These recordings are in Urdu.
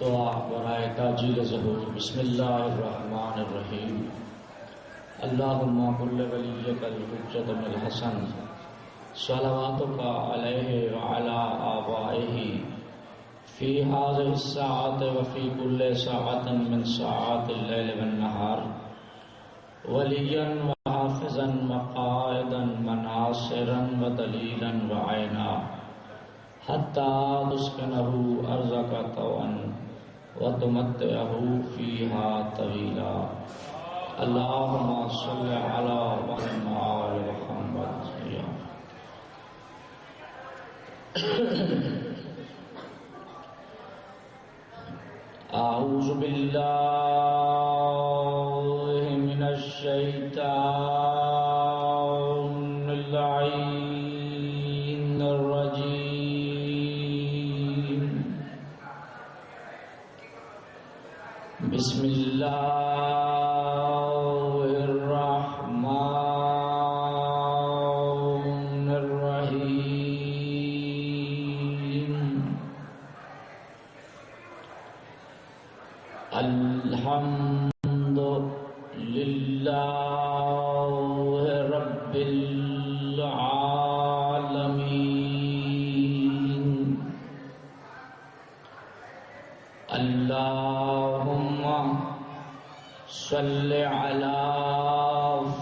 دعا برائے تاجیل ظہور۔ بسم اللہ الرحمن الرحیم۔ اللہم کل ولیک الحجۃ بن الحسن صلواتک علیہ وعلی آبائہ فی هذه الساعة وفی کل ساعة من ساعات اللیل والنہار ولیا وحافظا وقائدا وناصرا ودلیلا وعینا حتی تسکنہ ارضک طوعا وتمتعہ فیہا طویلا۔ اللہم صل علی محمد وآل محمد۔ اعوذ باللہ من الشیطان اللعین الرجیم۔ بسم اللہ الرحمن الرحیم۔ الحمد للہ رب العالمین۔ اللہم صل علی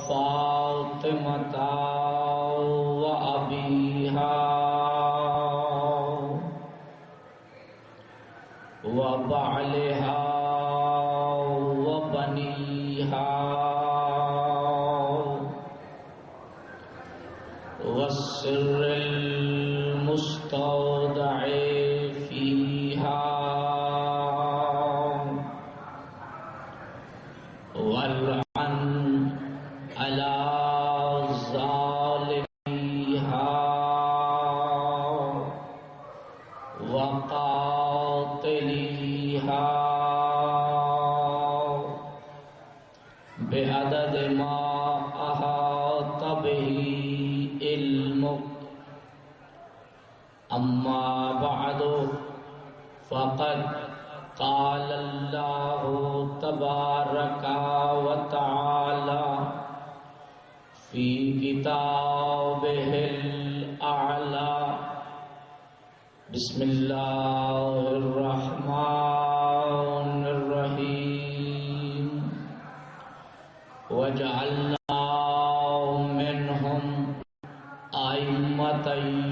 فاطمہ و ابیہا و بعلہا و بنیہا والسر المستودع فیہا والعن علی ظالمیہا وقاتلیہا بعدد ما احاط بہ علمک۔ اما بعد فقد قال اللہ تبارک و تعالی فی کتابہ الاعلی۔ بسم اللہ الرحمن الرحیم۔ وجعلنا منہم ائمۃ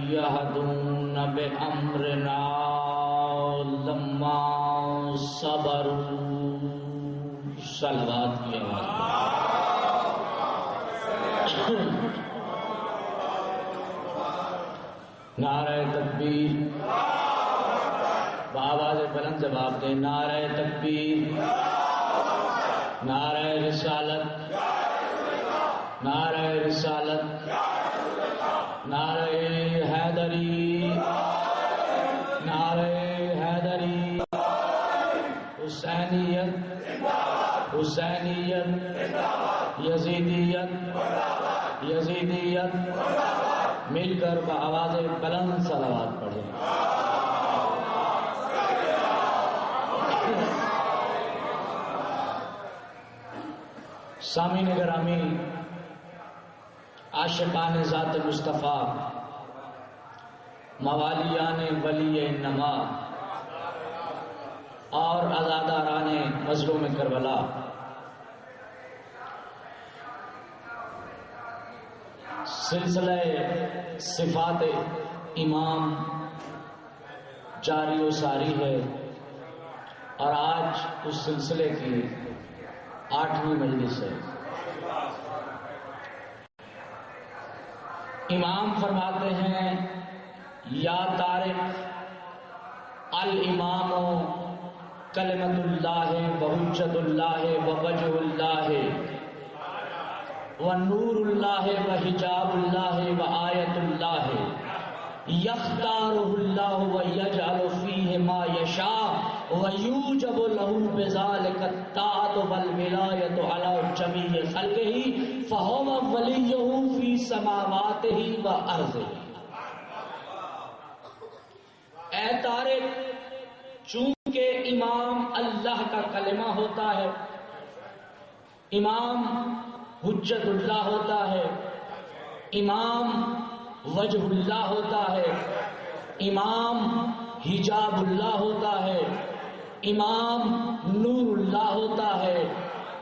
یہدون بامرنا لما صبروا۔ صلوات کی آواز۔ نعرہ تکبیر، بآواز بلند جواب دیں۔ نعرہ تکبیر، نعرہ رسالت، نعرہ رسالت، نعرہ حیدری، نعرہ حیدری، حسینیت، حسینیت، یزیدیت، یزیدیت۔ مل کر بآواز بلند صلوات پڑھیں۔ سامعین گرامی، عاشقان ذات مصطفیٰ، موالیان ولی نما اور عزاداران مظلوم کربلا، سلسلہ صفات امام جاری و ساری ہے، اور آج اس سلسلے کی 8ویں مجلس ہے۔ امام فرماتے ہیں: یا طارق الامام کلمۃ اللہ و حجت اللہ و وجہ اللہ و نور اللہ و حجاب اللہ و آیت اللہ یختارہ اللہ و یجعل فیہ ما یشاء و یوجب لہ بذلک الطاعۃ والولایۃ علی جمیع خلقہ فہو ولیہ فی سماواتہ و ارضہ۔ اے طارق، چونکہ امام اللہ کا کلمہ ہوتا ہے، امام حجت اللہ ہوتا ہے، امام وجہ اللہ ہوتا ہے، امام حجاب اللہ ہوتا ہے، امام نور اللہ ہوتا ہے،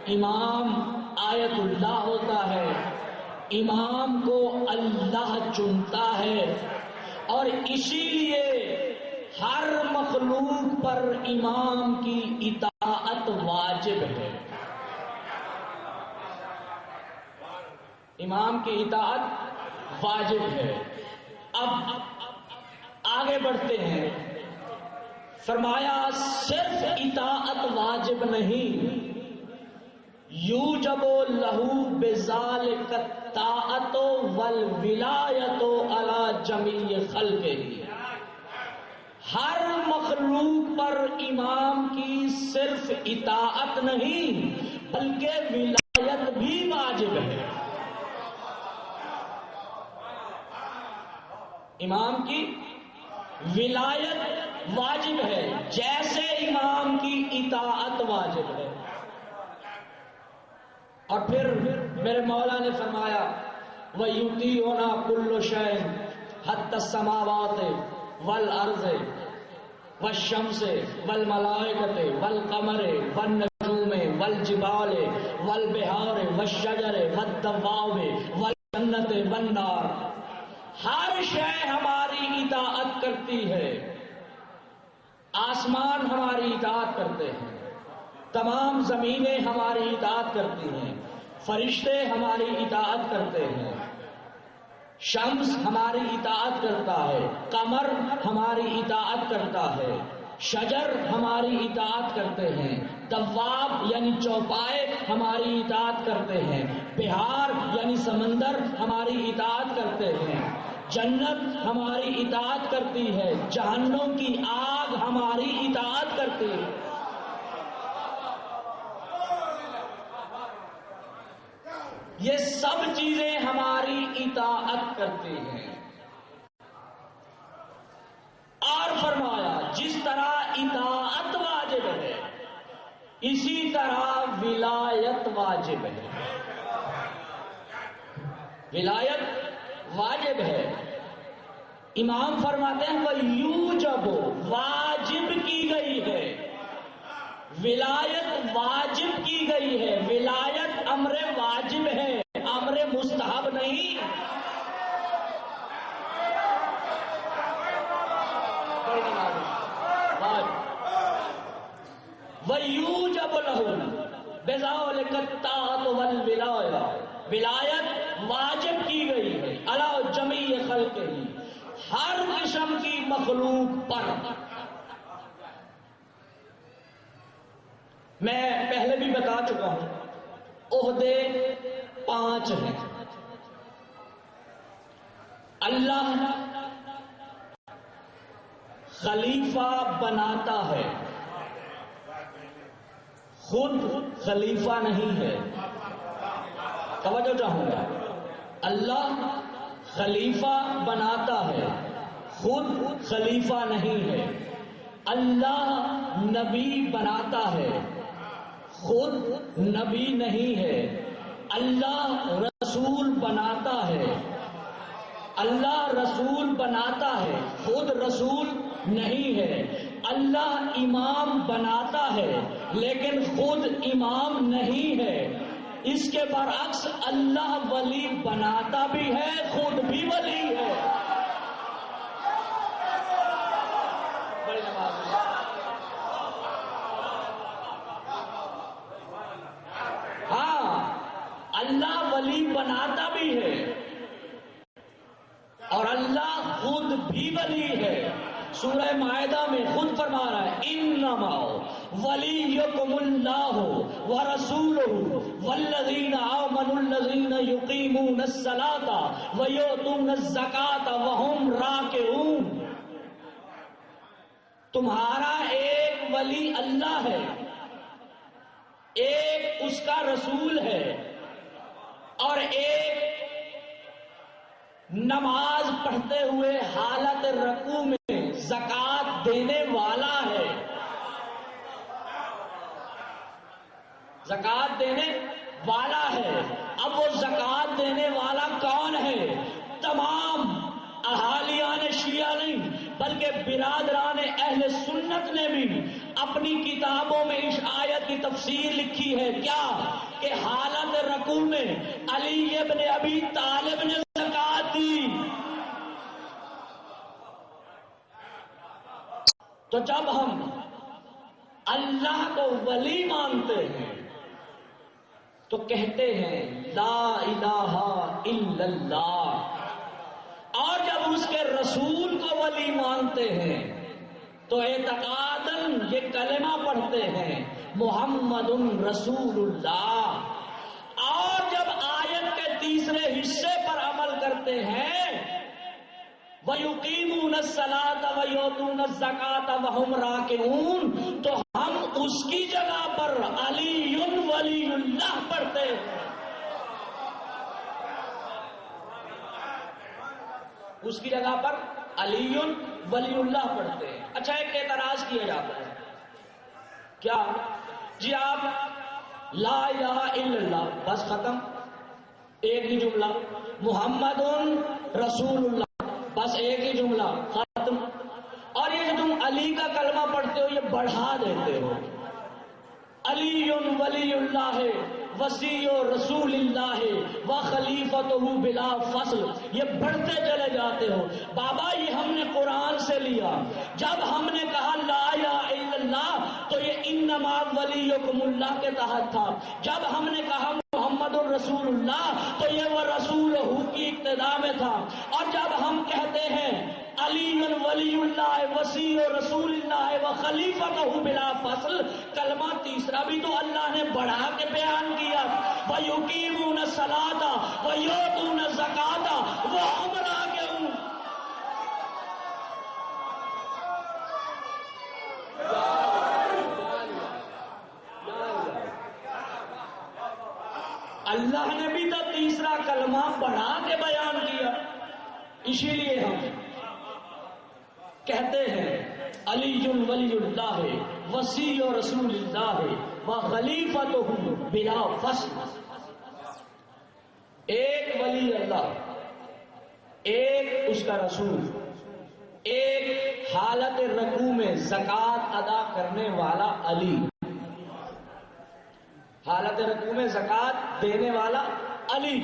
امام آیت اللہ ہوتا ہے، امام کو اللہ چنتا ہے، اور اسی لیے ہر مخلوق پر امام کی اطاعت واجب ہے۔ امام کی اطاعت واجب ہے۔ اب آگے بڑھتے ہیں، فرمایا صرف اطاعت واجب نہیں، یوجب لہو بذالک الطاعت والولایت علی جمیع خلقہ، ہر مخلوق پر امام کی صرف اطاعت نہیں بلکہ ولایت بھی واجب ہے۔ امام کی ولایت واجب ہے جیسے امام کی اطاعت واجب ہے۔ اور پھر میرے مولا نے فرمایا وَيُطِيعُنَا كُلُّ شَيْءٍ حَتَّى السَّمَاوَاتِ وَالْأَرْضِ وَالشَّمْسِ وَالْمَلَائِكَةِ وَالْقَمَرِ وَالنُّجُومِ وَالْجِبَالِ وَالْبِحَارِ وَالشَّجَرِ وَالدَّوَابِ وَالْجَنَّةِ وَالنَّارِ، ہر شے ہماری اطاعت کرتی ہے۔ آسمان ہماری اطاعت کرتے ہیں، تمام زمینیں ہماری اطاعت کرتی ہیں، فرشتے ہماری اطاعت کرتے ہیں، شمس ہماری اطاعت کرتا ہے، قمر ہماری اطاعت کرتا ہے، شجر ہماری اطاعت کرتے ہیں، دواب یعنی چوپائے ہماری اطاعت کرتے ہیں، بحار یعنی سمندر ہماری اطاعت کرتے ہیں، جنت ہماری اطاعت کرتی ہے، جہنم کی آگ ہماری اطاعت کرتی ہے۔ یہ سب چیزیں ہماری اطاعت کرتی ہیں۔ اور فرمایا جس طرح اطاعت واجب ہے اسی طرح ولایت واجب ہے۔ ولایت واجب ہے۔ امام فرماتے ہیں وہ یوجب، واجب کی گئی ہے، ولایت واجب کی گئی ہے۔ ولایت امر واجب ہے، امر مستحب نہیں۔ وَيُوجَبُ لَهُ بِذَلِكَ الطَّاعَةُ وَالْوِلَایَةُ، ولایت واجب کی گئی ہے علی جمیع خلقہ، ہر قسم کی مخلوق پر۔ میں پہلے بھی بتا چکا ہوں عہدے 5 ہیں۔ اللہ خلیفہ بناتا ہے، خود خلیفہ نہیں ہے۔ توجہ چاہوں گا، اللہ خلیفہ بناتا ہے، خود خلیفہ نہیں ہے۔ اللہ نبی بناتا ہے، خود نبی نہیں ہے۔ اللہ رسول بناتا ہے، اللہ رسول بناتا ہے، خود رسول نہیں ہے۔ اللہ امام بناتا ہے لیکن خود امام نہیں ہے۔ اس کے برعکس اللہ ولی بناتا بھی ہے، خود بھی ولی ہے۔ بڑی نماز ہاں، اللہ ولی بناتا بھی ہے اور اللہ خود بھی ولی ہے۔ سورہ مائدہ میں خود فرما رہا ہے انما ولیکم اللہ ورسولہ والذین آمنوا الذین یقیمون الصلاۃ ویؤتون الزکاۃ وہم راکعون۔ تمہارا ایک ولی اللہ ہے، ایک اس کا رسول ہے، اور ایک نماز پڑھتے ہوئے حالت رکوع میں زکوٰۃ دینے والا ہے۔ زکات دینے والا ہے۔ اب وہ زکات دینے والا کون ہے؟ تمام اہالیان شیعہ نہیں بلکہ برادران اہل سنت نے بھی اپنی کتابوں میں اس آیت کی تفسیر لکھی ہے، کیا کہ حالت رکوع میں علی ابن ابی طالب نے زکات دی۔ تو جب ہم اللہ کو ولی مانتے ہیں تو کہتے ہیں لا الہ الا اللہ، اور جب اس کے رسول کو ولی مانتے ہیں تو اعتقاداً یہ کلمہ پڑھتے ہیں محمد رسول اللہ، اور جب آیت کے تیسرے حصے پر عمل کرتے ہیں وَيُقِيمُونَ الصَّلَاةَ وَيُؤْتُونَ الزَّكَاةَ وَهُمْ رَاكِعُونَ، تو ہم اس کی جگہ پر علی ولی اللہ پڑھتے ہیں۔ اس کی جگہ پر علی ولی اللہ پڑھتے ہیں۔ اچھا، ایک اعتراض کیا جاتا ہے، کیا جی آپ لا الہ الا اللہ بس ختم، ایک ہی جملہ، محمد رسول اللہ بس ایک ہی جملہ ختم، اور یہ جو تم علی کا کلمہ پڑھتے ہو یہ بڑھا دیتے ہو، علی ولی اللہ وصی رسول اللہ و خلیفۃہ بلا فصل، یہ بڑھتے چلے جاتے ہو۔ بابا یہ ہم نے قرآن سے لیا، جب ہم نے کہا لا الہ الا اللہ تو یہ انما ولیکم اللہ کے تحت تھا، جب ہم نے کہا محمد الرسول اللہ تو یہ وہ رسول کی اقتدا میں تھا، اور جب ہم کہتے ہیں علی ولی اللہ وصی رسول اللہ و خلیفۃہ بلا فصل، کلمہ تیسرا بھی تو اللہ نے بڑھا کے بیان کیا، وَيُقِيمُونَ الصَّلَاةَ وَيُؤْتُونَ الزَّكَاةَ وَهُمْ رَاكِعُونَ۔ اللہ نے بھی تو تیسرا کلمہ بڑھا کے بیان کیا، اسی لیے ہم کہتے ہیں علی ولی اللہ وصی رسول اللہ و خلیفۃہ بلا فصل۔ ایک ولی اللہ، ایک اس کا رسول، ایک حالت رکوع میں زکات ادا کرنے والا علی، حالت رکوع میں زکات دینے والا علی۔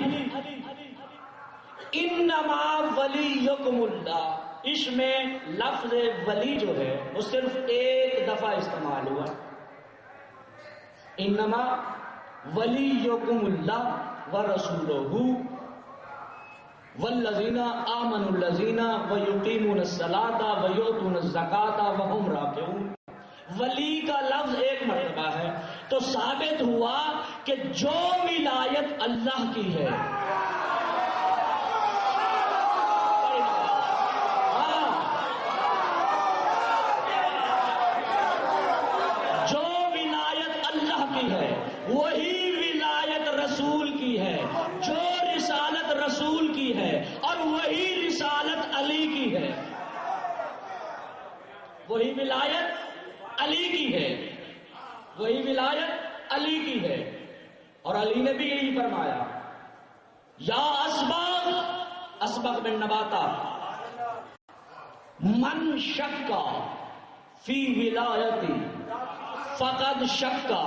انما ولیکم اللہ، اس میں لفظ ولی جو ہے وہ صرف ایک دفعہ استعمال ہوا، انما ولیکم اللہ ورسولہ والذین آمنوا الذین ویقیمون الصلاۃ ویؤتون الزکاۃ وہم راکعون۔ ولی کا لفظ ایک مرتبہ ہے تو ثابت ہوا کہ جو ولایت اللہ کی ہے، وہی ولایت رسول کی ہے، جو رسالت رسول کی ہے، اور وہی رسالت علی کی ہے، وہی ولایت علی کی ہے، وہی ولایت علی کی ہے۔ اور علی نے بھی یہی فرمایا، یا اسبغ بن نباتا من شکا فی ولایتی فقد شکا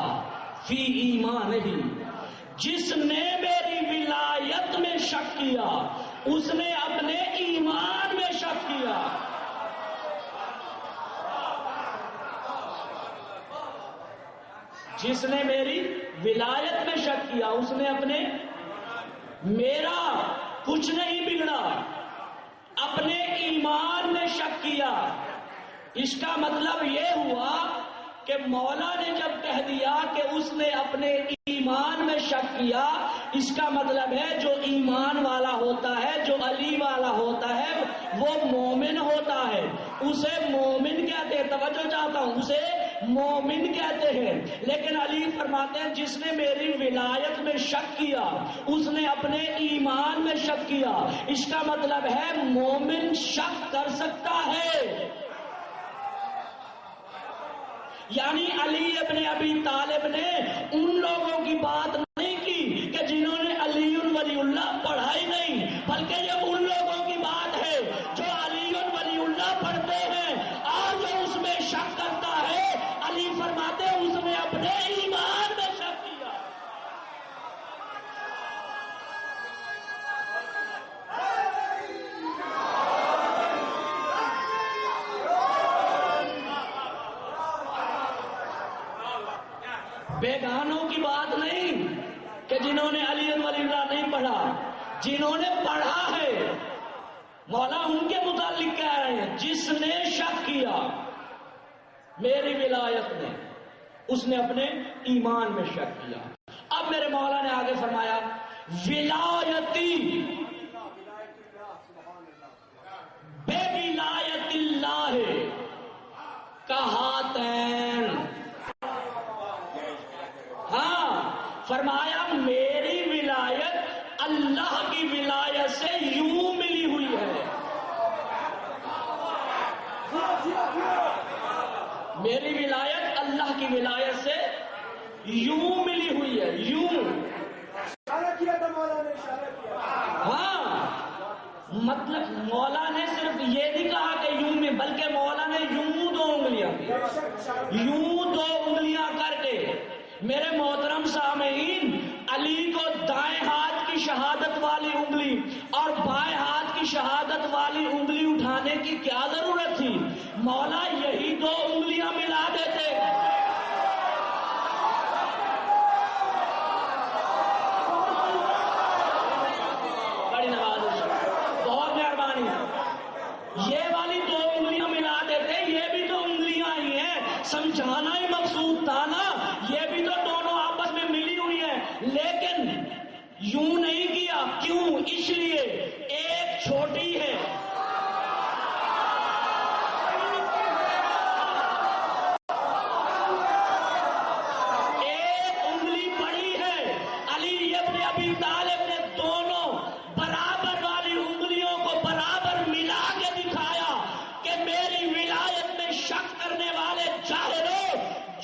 فی ایمان ہی، جس نے میری ولایت میں شک کیا اس نے اپنے ایمان میں شک کیا۔ جس نے میری ولایت میں شک کیا اس نے اپنے، میرا کچھ نہیں بگڑا، اپنے ایمان میں شک کیا۔ اس کا مطلب یہ ہوا کہ مولا نے جب کہہ دیا کہ اس نے اپنے ایمان میں شک کیا، اس کا مطلب ہے جو ایمان والا ہوتا ہے، جو علی والا ہوتا ہے وہ مومن ہوتا ہے، اسے مومن کہتے ہیں۔ توجہ چاہتا ہوں، اسے مومن کہتے ہیں۔ لیکن علی فرماتے ہیں جس نے میری ولایت میں شک کیا اس نے اپنے ایمان میں شک کیا۔ اس کا مطلب ہے مومن شک کر سکتا ہے، یعنی علی ابن ابی طالب نے ان لوگوں کی بات نہیں کی کہ جنہوں نے علی ولی اللہ پڑھا ہی نہیں، بلکہ یہ ان لوگوں کی بات ہے جو علی ولی اللہ پڑھتے ہیں اور جو اس میں شک کرتا ہے۔ علی فرماتے ہیں اس نے اپنے ایمان میں شک کیا۔ بیگانوں کی بات نہیں کہ جنہوں نے علی ولی اللہ نہیں پڑھا، جنہوں نے پڑھا ہے مولا ان کے متعلق کہہ رہے ہیں، جس نے شک کیا میری ولایت میں اس نے اپنے ایمان میں شک کیا۔ اب میرے مولا نے آگے فرمایا ولایتی بے ولایت اللہ کہاتین، ہاں فرمایا میری ولایت اللہ کی ولایت سے یوں ملی ہوئی ہے، میری ولایت اللہ کی ولایت سے یوں ملی ہوئی ہے، یوں۔ ہاں مطلب مولا نے صرف یہ نہیں کہا کہ یوں میں، بلکہ مولا نے یوں دو انگلیاں کی، یوں دو انگلیاں کر کے۔ میرے محترم سامعین، علی کو دائیں ہاتھ کی شہادت والی انگلی اور بائیں ہاتھ کی شہادت والی انگلی اٹھانے کی کیا ضرورت تھی؟ مولا یہی دو انگلیاں ملا دیتے۔ بڑی نوازش، بہت مہربانی، یہ والی دو انگلیاں ملا دیتے، یہ بھی تو انگلیاں ہی ہیں، سمجھانا ہی مقصود تھا نا، یہ بھی تو دونوں آپس میں ملی ہوئی ہیں، لیکن یوں نہیں کیا۔ کیوں؟ اس لیے ایک چھوٹی ہے، ایک انگلی بڑی ہے۔ علی ابن ابی طالب نے دونوں برابر والی انگلیوں کو برابر ملا کے دکھایا کہ میری ولایت میں شک کرنے والے جاہلوں،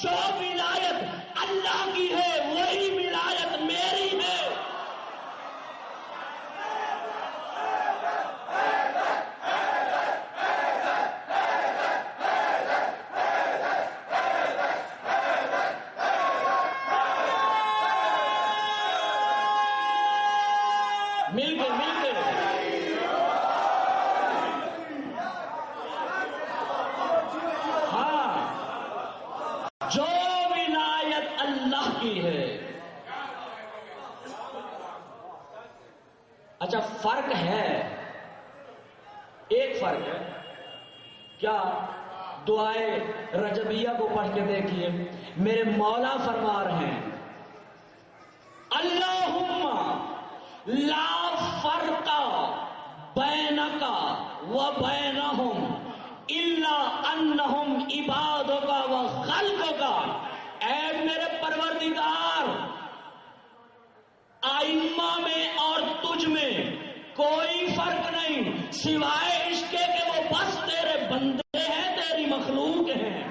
جو ولایت اللہ کی ہے وہی ولایت میری ہے۔ مل کے ہاں، جو ولایت اللہ کی ہے۔ اچھا فرق ہے، ایک فرق ہے کیا؟ دعائے رجبیہ کو پڑھ کے دیکھیے، میرے مولا فرما رہے ہیں اللہم لا فرق بینک و بینہم الا انہم عبادک و خلقک، اے میرے پروردگار ائمہ میں اور تجھ میں کوئی فرق نہیں سوائے اس کے کہ وہ بس تیرے بندے ہیں، تیری مخلوق ہیں،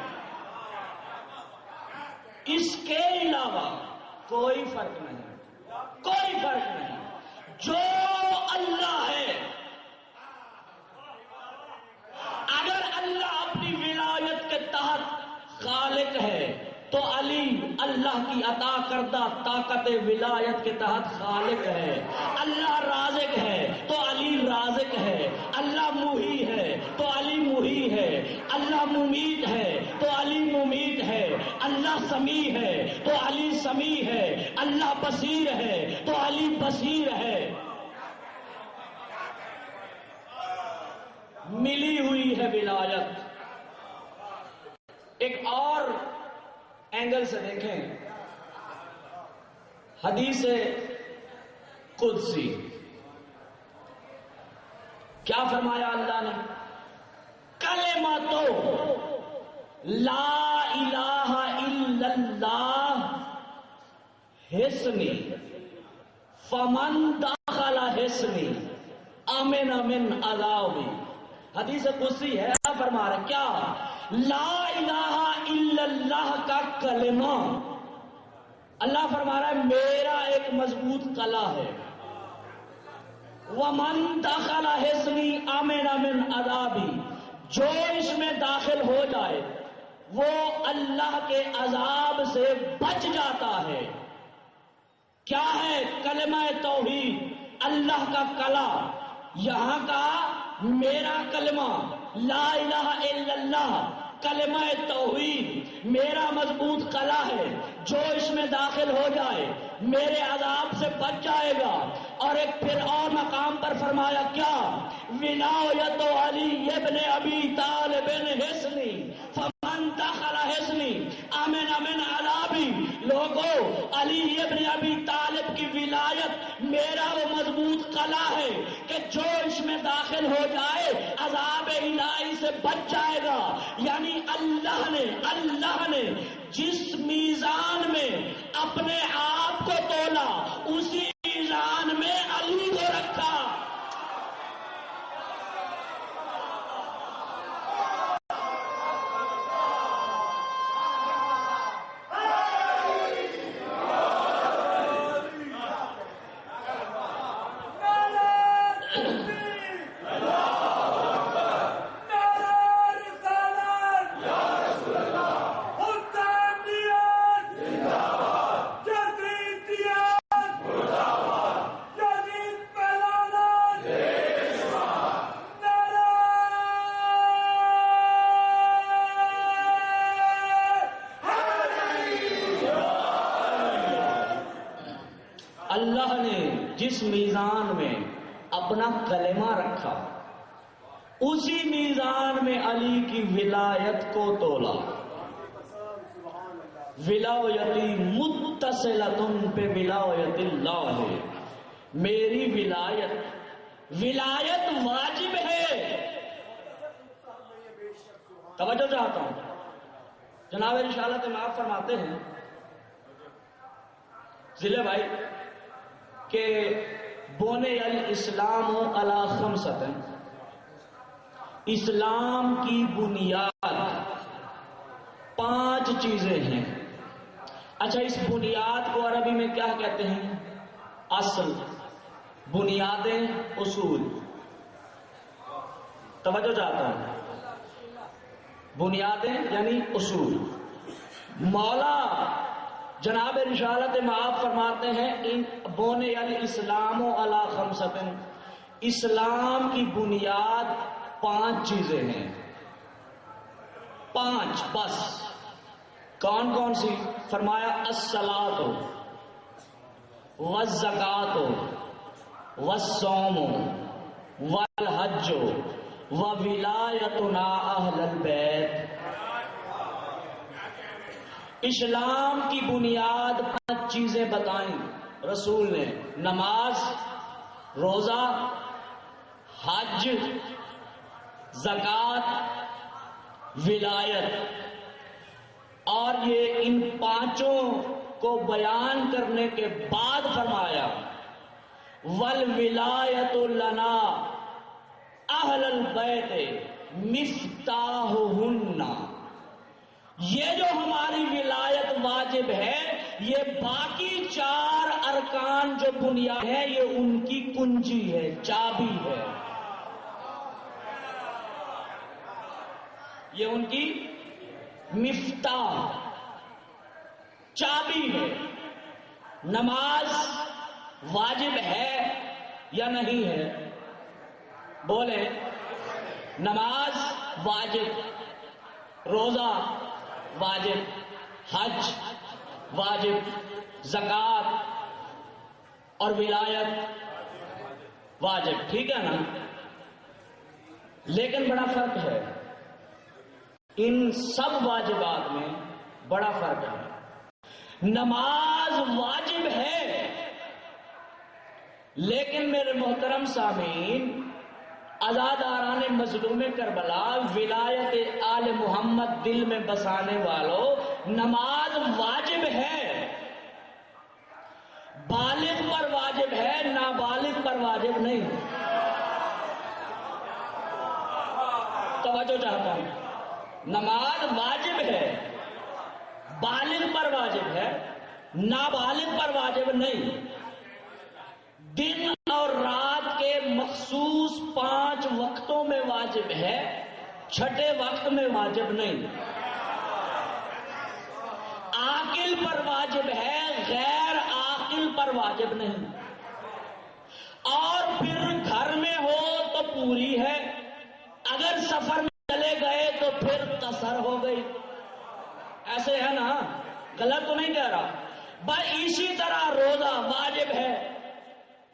اس کے علاوہ کوئی فرق نہیں، کوئی فرق نہیں۔ جو اللہ ہے، اگر اللہ اپنی ولایت کے تحت خالق ہے تو علی اللہ کی عطا کردہ طاقت ولایت کے تحت خالق ہے۔ اللہ رازق ہے تو علی رازق ہے، اللہ محی ہے تو علی محی ہے، اللہ ممیت ہے تو علی ممیت ہے، اللہ سمیع ہے تو علی سمیع ہے، اللہ بصیر ہے تو علی بصیر ہے۔ ملی ہوئی ہے ولایت۔ ایک اور اینگل سے دیکھیں، حدیث قدسی کیا فرمایا اللہ نے؟ کلمۃ لا الہ الا اللہ حصنی فمن دخل حصنی امن من عذابی۔ حدیث قدسی ہے، اللہ فرما رہے کیا؟ لا الہ الا اللہ کا کلمہ، اللہ فرما رہا ہے میرا ایک مضبوط قلعہ ہے، وَمَن دَخَلَ حِصْنِي آمَنَ مِنْ عَذَابِي، جو اس میں داخل ہو جائے وہ اللہ کے عذاب سے بچ جاتا ہے۔ کیا ہے؟ کلمہ توحید، اللہ کا قلعہ، یہاں کا میرا کلمہ لا الہ الا اللہ، کلمہ توحید میرا مضبوط قلعہ ہے، جو اس میں داخل ہو جائے میرے عذاب سے بچ جائے گا۔ اور ایک پھر اور مقام پر فرمایا کیا؟ ولایت علی ابن ابی طالب حصنی فمن دخل حصنی آمن من عذابی، لوگوں علی ابن ابی طالب کی ولایت میرا وہ مضبوط قلعہ ہے کہ جو اس میں داخل ہو جائے عذاب الہی سے بچ جائے گا۔ یعنی اللہ نے جس میزان میں اپنے آپ کو تولا اسی میزان میں علی کو رکھا۔ اللہ نے جس میزان میں اپنا کلمہ رکھا اسی میزان میں علی کی ولایت کو تولا۔ ولایتی متصلتن پہ ولایت اللہ ہے، میری ولایت واجب ہے۔ توجہ چاہتا ہوں، جناب رسالت میں آپ فرماتے ہیں ضلع بھائی کہ بونے الاسلام علی خمسۃ، اسلام کی بنیاد 5 چیزیں ہیں۔ اچھا، اس بنیاد کو عربی میں کیا کہتے ہیں؟ اصل، بنیادیں، اصول۔ توجہ چاہتا ہوں، بنیادیں یعنی اصول۔ مولا جناب رسالت میں آپ فرماتے ہیں ان بونے الاسلام علی خمسۃ، اسلام کی بنیاد 5 چیزیں ہیں، 5 بس۔ کون کون سی؟ فرمایا الصلاۃ والزکاۃ والصوم والحج وولایتنا اہل البیت۔ اسلام کی بنیاد 5 چیزیں بتائیں رسول نے، نماز، روزہ، حج، زکوٰۃ، ولایت۔ اور یہ ان 5 کو بیان کرنے کے بعد فرمایا والولایت لنا اہل البیت مفتاحہن، یہ جو ہماری ولایت واجب ہے، یہ باقی 4 ارکان جو بنیاد ہے یہ ان کی کنجی ہے، چابی ہے، یہ ان کی مفتاح، چابی ہے۔ نماز واجب ہے یا نہیں ہے؟ بولے، نماز واجب، روزہ واجب، حج واجب، زکوٰۃ اور ولایت واجب، ٹھیک ہے نا؟ لیکن بڑا فرق ہے، ان سب واجبات میں بڑا فرق ہے۔ نماز واجب ہے، لیکن میرے محترم سامعین، عزاداران مظلوم کربلا، ولایت آل محمد دل میں بسانے والوں، نماز واجب ہے، بالغ پر واجب ہے، نابالغ پر واجب نہیں۔ توجہ چاہتا ہوں، نماز واجب ہے، بالغ پر واجب ہے، نابالغ پر واجب نہیں۔ دن اور رات کے مخصوص 5 وقتوں میں واجب ہے، چھٹے وقت میں واجب نہیں۔ عاقل پر واجب ہے، غیر عاقل پر واجب نہیں۔ اور پھر گھر میں ہو تو پوری ہے، اگر سفر میں چلے گئے تو پھر قصر ہو گئی۔ ایسے ہے نا، غلط تو نہیں کہہ رہا۔ بس اسی طرح روزہ واجب ہے،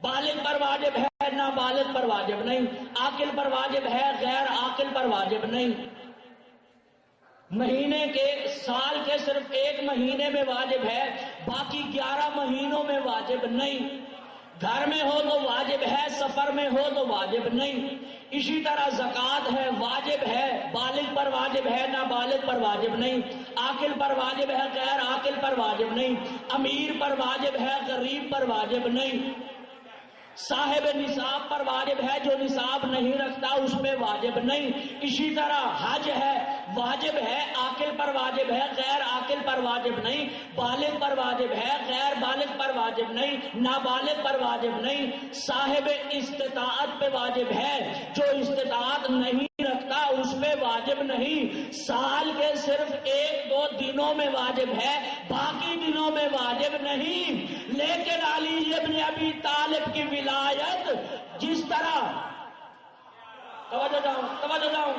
بالغ پر واجب ہے، نابالغ پر واجب نہیں۔ عاقل پر واجب ہے، غیر عاقل پر واجب نہیں۔ مہینے کے، سال کے صرف 1 مہینے میں واجب ہے، باقی 11 مہینوں میں واجب نہیں۔ گھر میں ہو تو واجب ہے، سفر میں ہو تو واجب نہیں۔ اسی طرح زکوٰۃ ہے، واجب ہے، بالغ پر واجب ہے، نابالغ پر واجب نہیں۔ عاقل پر واجب ہے، غیر عاقل پر واجب نہیں۔ امیر پر واجب ہے، غریب پر واجب نہیں۔ صاحب نصاب پر واجب ہے، جو نصاب نہیں رکھتا اس پہ واجب نہیں۔ اسی طرح حج ہے، واجب ہے، عاقل پر واجب ہے، غیر عاقل پر واجب نہیں۔ بالغ پر واجب ہے، غیر بالغ پر واجب نہیں، نابالغ پر واجب نہیں۔ صاحب استطاعت پہ واجب ہے، جو استطاعت نہیں رکھتا اس پہ واجب نہیں۔ سال کے صرف 1-2 دنوں میں واجب ہے، باقی دنوں میں واجب نہیں۔ لیکن علی ابن ابی طالب کی ولایت جس طرح، توجہ جاؤں،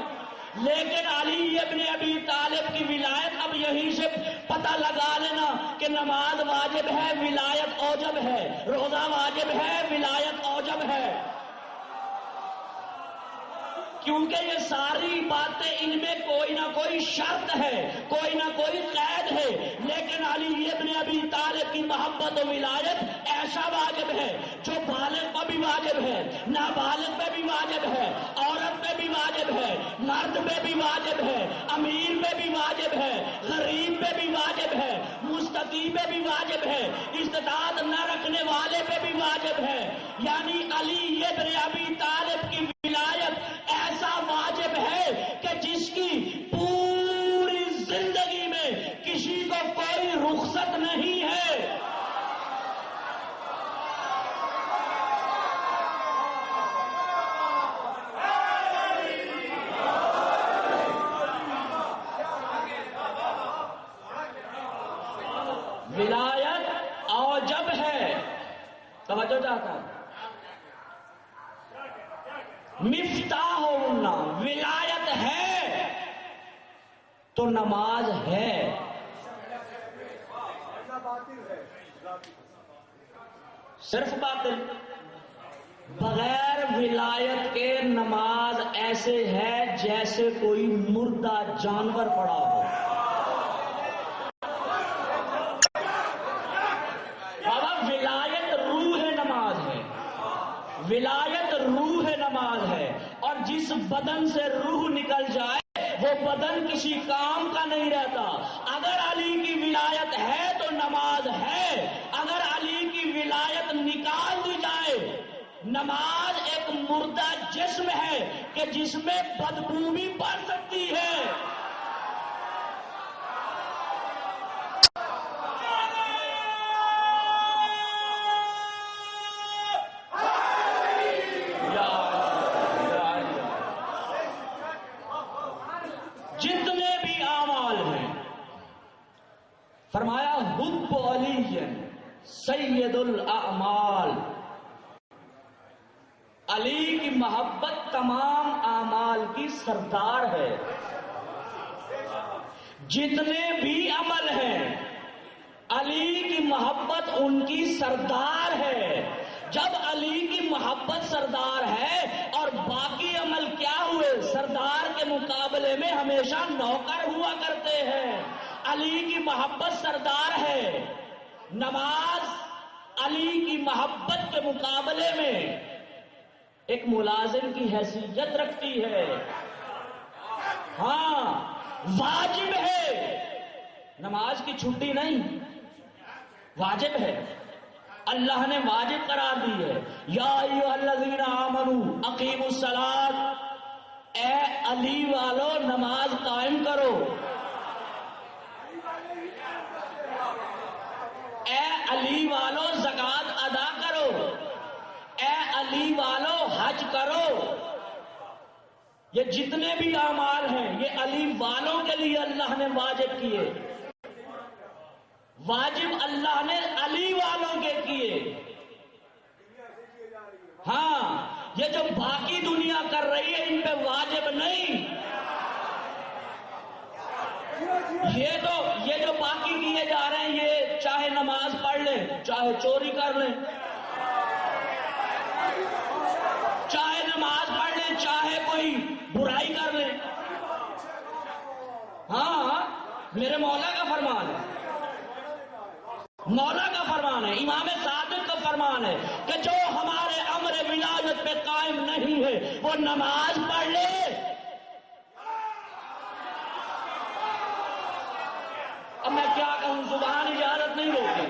لیکن علی ابن ابی طالب کی ولایت، اب یہیں سے پتہ لگا لینا کہ نماز واجب ہے، ولایت اوجب ہے، روزہ واجب ہے، ولایت اوجب ہے۔ کیونکہ یہ ساری باتیں ان میں کوئی نہ کوئی شرط ہے، کوئی نہ کوئی قید ہے۔ لیکن علی ابن ابی طالب کی محبت و ولایت ایسا واجب ہے جو بالغ پہ بھی واجب ہے، نابالغ پہ بھی واجب ہے، عورت پہ بھی واجب ہے، مرد پہ بھی واجب ہے، امیر پہ بھی واجب ہے، غریب پہ بھی واجب ہے، مستطیع پہ بھی واجب ہے، استطاعت نہ رکھنے والے پہ بھی واجب ہے۔ یعنی علی ابن ابی طالب کی ولایت ایسا واجب ہے کہ جس کی پوری زندگی میں کسی کو کوئی رخصت نہیں ہے۔ ولایت اوجب ہے، توجہ چاہتا ہوں، مفتاح ہونا ولایت ہے تو نماز ہے۔ صرف باطل، بغیر ولایت کے نماز ایسے ہے جیسے کوئی مردہ جانور پڑا ہو۔ بابا ولایت روح نماز ہے، ولایت روح نماز ہے، اور جس بدن سے روح نکل جائے وہ بدن کسی کام کا نہیں رہتا۔ اگر علی کی ولایت ہے تو نماز ہے، اگر علی کی ولایت نکال دی جائے، نماز ایک مردہ جسم ہے کہ جس میں بدبو بھی پڑ سکتی ہے۔ جتنے بھی اعمال ہیں، فرمایا حب علی سید الاعمال، علی کی محبت تمام اعمال کی سردار ہے۔ جتنے بھی عمل ہیں علی کی محبت ان کی سردار ہے۔ جب علی کی محبت سردار ہے اور باقی عمل کیا ہوئے، سردار کے مقابلے میں ہمیشہ نوکر ہوا کرتے ہیں۔ علی کی محبت سردار ہے، نماز علی کی محبت کے مقابلے میں ایک ملازم کی حیثیت رکھتی ہے۔ ہاں واجب ہے، نماز کی چھٹی نہیں، واجب ہے، اللہ نے واجب قرار دی ہے۔ یا ایھا الذین آمنوا اقیموا الصلاۃ، اے علی والو نماز قائم کرو، اے علی والو زکات ادا کرو، اے علی والو حج کرو۔ یہ جتنے بھی اعمال ہیں یہ علی والوں کے لیے اللہ نے واجب کیے، واجب اللہ نے علی والوں کے کیے۔ ہاں یہ جو باقی دنیا کر رہی ہے ان پہ واجب نہیں۔ یہ جو باقی کیے جا رہے ہیں یہ چاہے نماز پڑھ لیں، چاہے چوری کر لیں، چاہے نماز پڑھ لیں، چاہے کوئی برائی کر لیں۔ ہاں میرے مولا کا فرمان ہے، مولا کا فرمان ہے، امام صادق کا فرمان ہے کہ جو ہمارے امر ولایت پہ قائم نہیں ہے وہ نماز پڑھ لے۔ اب میں کیا کہوں، زبان اجازت نہیں دیتی۔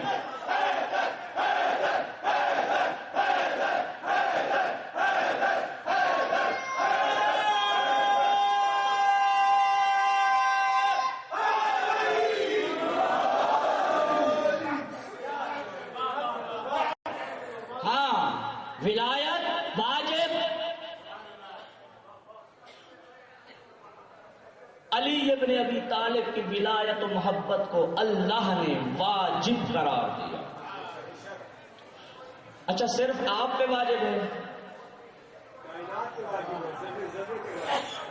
ولایت واجب، علی ابن ابی طالب کی ولایت و محبت کو اللہ نے واجب قرار دیا۔ اچھا صرف آپ پہ واجب ہے؟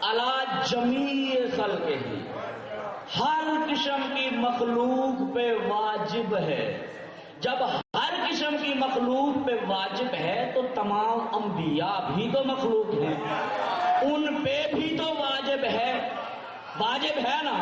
علی جمیع خلقہ، ہر قسم کی مخلوق پہ واجب ہے۔ جب ہر قسم کی مخلوق پہ واجب ہے تو تمام انبیاء بھی تو مخلوق ہیں، ان پہ بھی تو واجب ہے، واجب ہے نا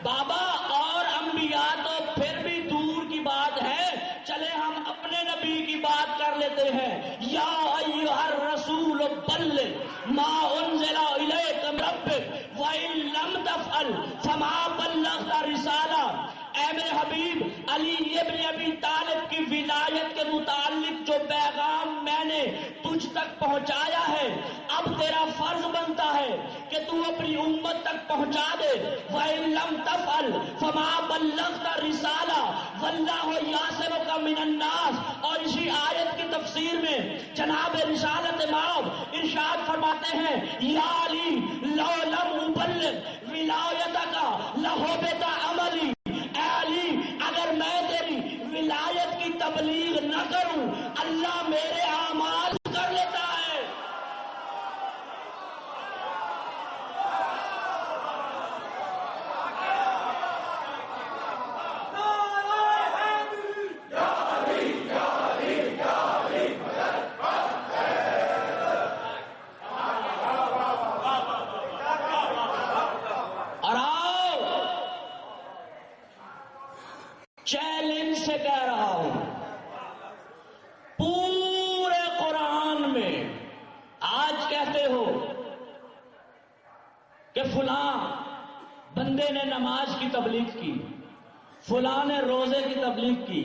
بابا۔ اور انبیاء تو پھر بھی دور کی بات ہے، چلے ہم اپنے نبی کی بات کر لیتے ہیں۔ یا ایھا الرسول بلغ ما انزل الیک من ربک وان لم تفعل فما بلغت رسالہ۔ اے میرے حبیب علی ابن ابی طالب کی ولایت کے متعلق جو پیغام میں نے تجھ تک پہنچایا ہے، اب تیرا فرض بنتا ہے کہ تو اپنی امت تک پہنچا دے۔ وَإِن لَّمْ تَفْعَلْ فَمَا بَلَّغْتَ رِسَالَةَ وَاللَّهُ يَعْصِمُكَ مِنَ النَّاسِ۔ اور اسی آیت کی تفسیر میں جناب رسالت مآب ارشاد فرماتے ہیں، یا علی لو لم ابلغ ولایتک لحبط عملی۔ اے علی اگر میں تیری ولایت کی تبلیغ نہ کروں اللہ میرے اعمال کر لیتا ہے۔ اور آؤ چیلنج سے کہہ رہا ہوں، پورے قرآن میں آج کہتے ہو کہ فلاں بندے نے نماز کی تبلیغ کی، فلاں نے روزے کی تبلیغ کی،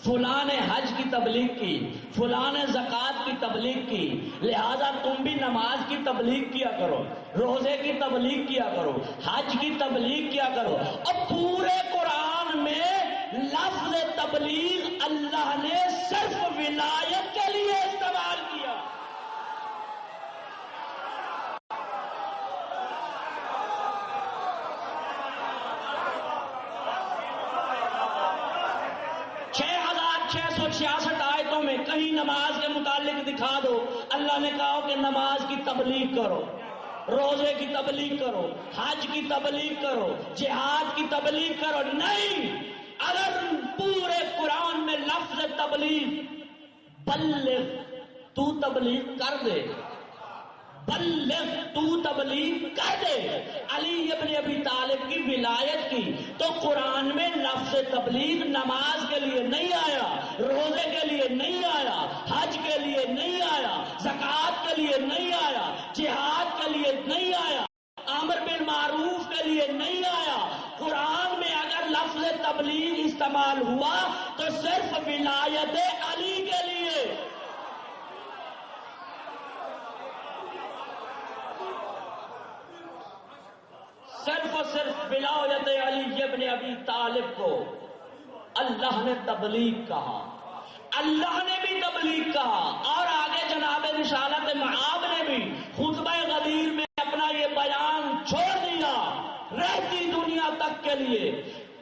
فلاں نے حج کی تبلیغ کی، فلاں نے زکوٰۃ کی تبلیغ کی، لہذا تم بھی نماز کی تبلیغ کیا کرو، روزے کی تبلیغ کیا کرو، حج کی تبلیغ کیا کرو۔ اور پورے قرآن میں لفظ تبلیغ اللہ نے صرف ولایت کے لیے استعمال کیا۔ آیتوں میں کہیں نماز کے متعلق دکھا دو اللہ نے کہا کہ نماز کی تبلیغ کرو، روزے کی تبلیغ کرو، حج کی تبلیغ کرو، جہاد کی تبلیغ کرو۔ نہیں، اگر پورے قرآن میں لفظ تبلیغ بلغ، تو تبلیغ کر دے، بلغ تو تبلیغ کر دے علی ابن ابی طالب کی ولایت کی، تو قرآن میں لفظ تبلیغ نماز کے لیے نہیں آیا، روزے کے لیے نہیں آیا، حج کے لیے نہیں آیا، زکوٰۃ کے لیے نہیں آیا، جہاد کے لیے نہیں آیا، امر بالمعروف کے لیے نہیں آیا۔ قرآن میں اگر لفظ تبلیغ استعمال ہوا تو صرف ولایت علی کے لیے۔ صرف اور صرف ولایت علی ابن ابی طالب کو اللہ نے تبلیغ کہا، اللہ نے بھی تبلیغ کہا، اور آگے جناب رسالت معاب نے بھی خطبہ غدیر میں اپنا یہ بیان چھوڑ دیا رہتی دنیا تک کے لیے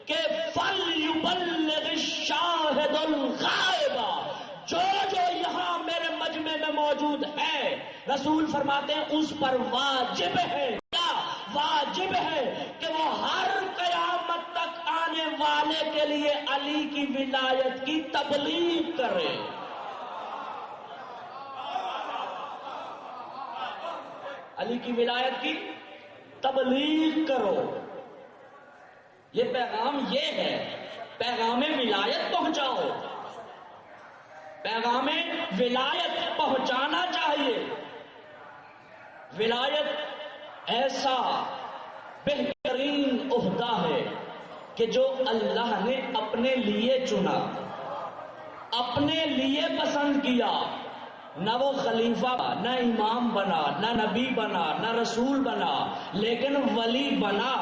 کہ فَلْيُبَلِّغِ الشَّاهِدُ الْغَائِبَ، جو یہاں میرے مجمع میں موجود ہے، رسول فرماتے ہیں اس پر واجب ہے، کیا واجب ہے کہ وہ ہر قیامت تک آنے والے کے لیے علی کی ولایت کی تبلیغ کرے۔ علی کی ولایت کی تبلیغ کرو، یہ پیغام یہ ہے، پیغام ولایت پہنچاؤ، پیغام ولایت پہنچانا چاہیے۔ ولایت ایسا بہترین عہدہ ہے کہ جو اللہ نے اپنے لیے چنا، اپنے لیے پسند کیا، نہ وہ خلیفہ، نہ امام بنا، نہ نبی بنا، نہ رسول بنا، لیکن ولی بنا۔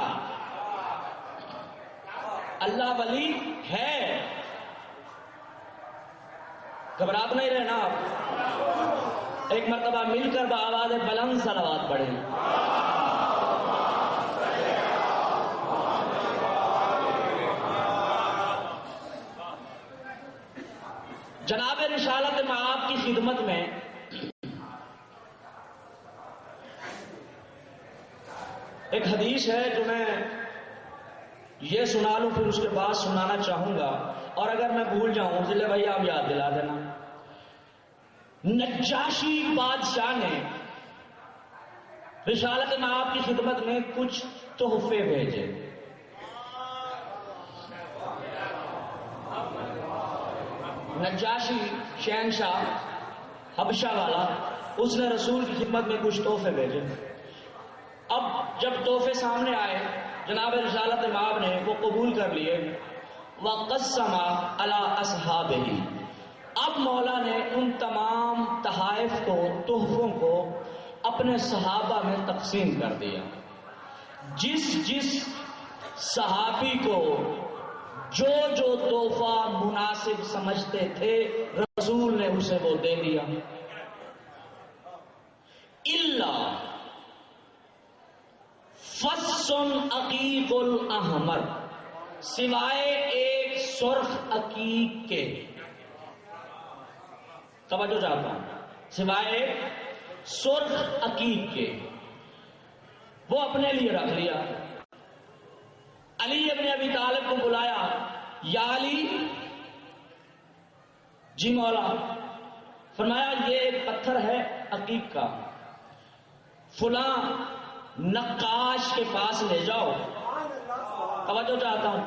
اللہ ولی ہے، گھبرات نہیں رہنا آپ، ایک مرتبہ مل کر بآواز بلند صلوات پڑھیں۔ جناب رسالت معاب کی خدمت میں ایک حدیث ہے جو میں یہ سنا لوں، پھر اس کے بعد سنانا چاہوں گا، اور اگر میں بھول جاؤں ضلع بھائی آپ یاد دلا دینا۔ نجاشی بادشاہ نے رسالت معاب کی خدمت میں کچھ تحفے بھیجے۔ نجاشی شہنشاہ حبشہ والا، اس نے رسول کی خدمت میں کچھ تحفے بھیجے۔ اب جب تحفے سامنے آئے، جناب رسالت معاب نے وہ قبول کر لیے۔ وَقَسَّمَ عَلَىٰ أَصْحَابِهِ، اب مولا نے ان تمام تحائف کو، تحفوں کو اپنے صحابہ میں تقسیم کر دیا۔ جس جس صحابی کو جو جو تحفہ مناسب سمجھتے تھے رسول نے اسے وہ دے دیا۔ الا فص عقیق الاحمر، سوائے ایک سرخ عقیق کے، توجہ چاہتا ہوں، سوائے ایک سرخ عقیق کے، وہ اپنے لیے رکھ لیا۔ علی ابن ابی طالب کو بلایا، یا علی، جی مولا، فرمایا یہ ایک پتھر ہے عقیق کا، فلاں نقاش کے پاس لے جاؤ، توجہ چاہتا ہوں،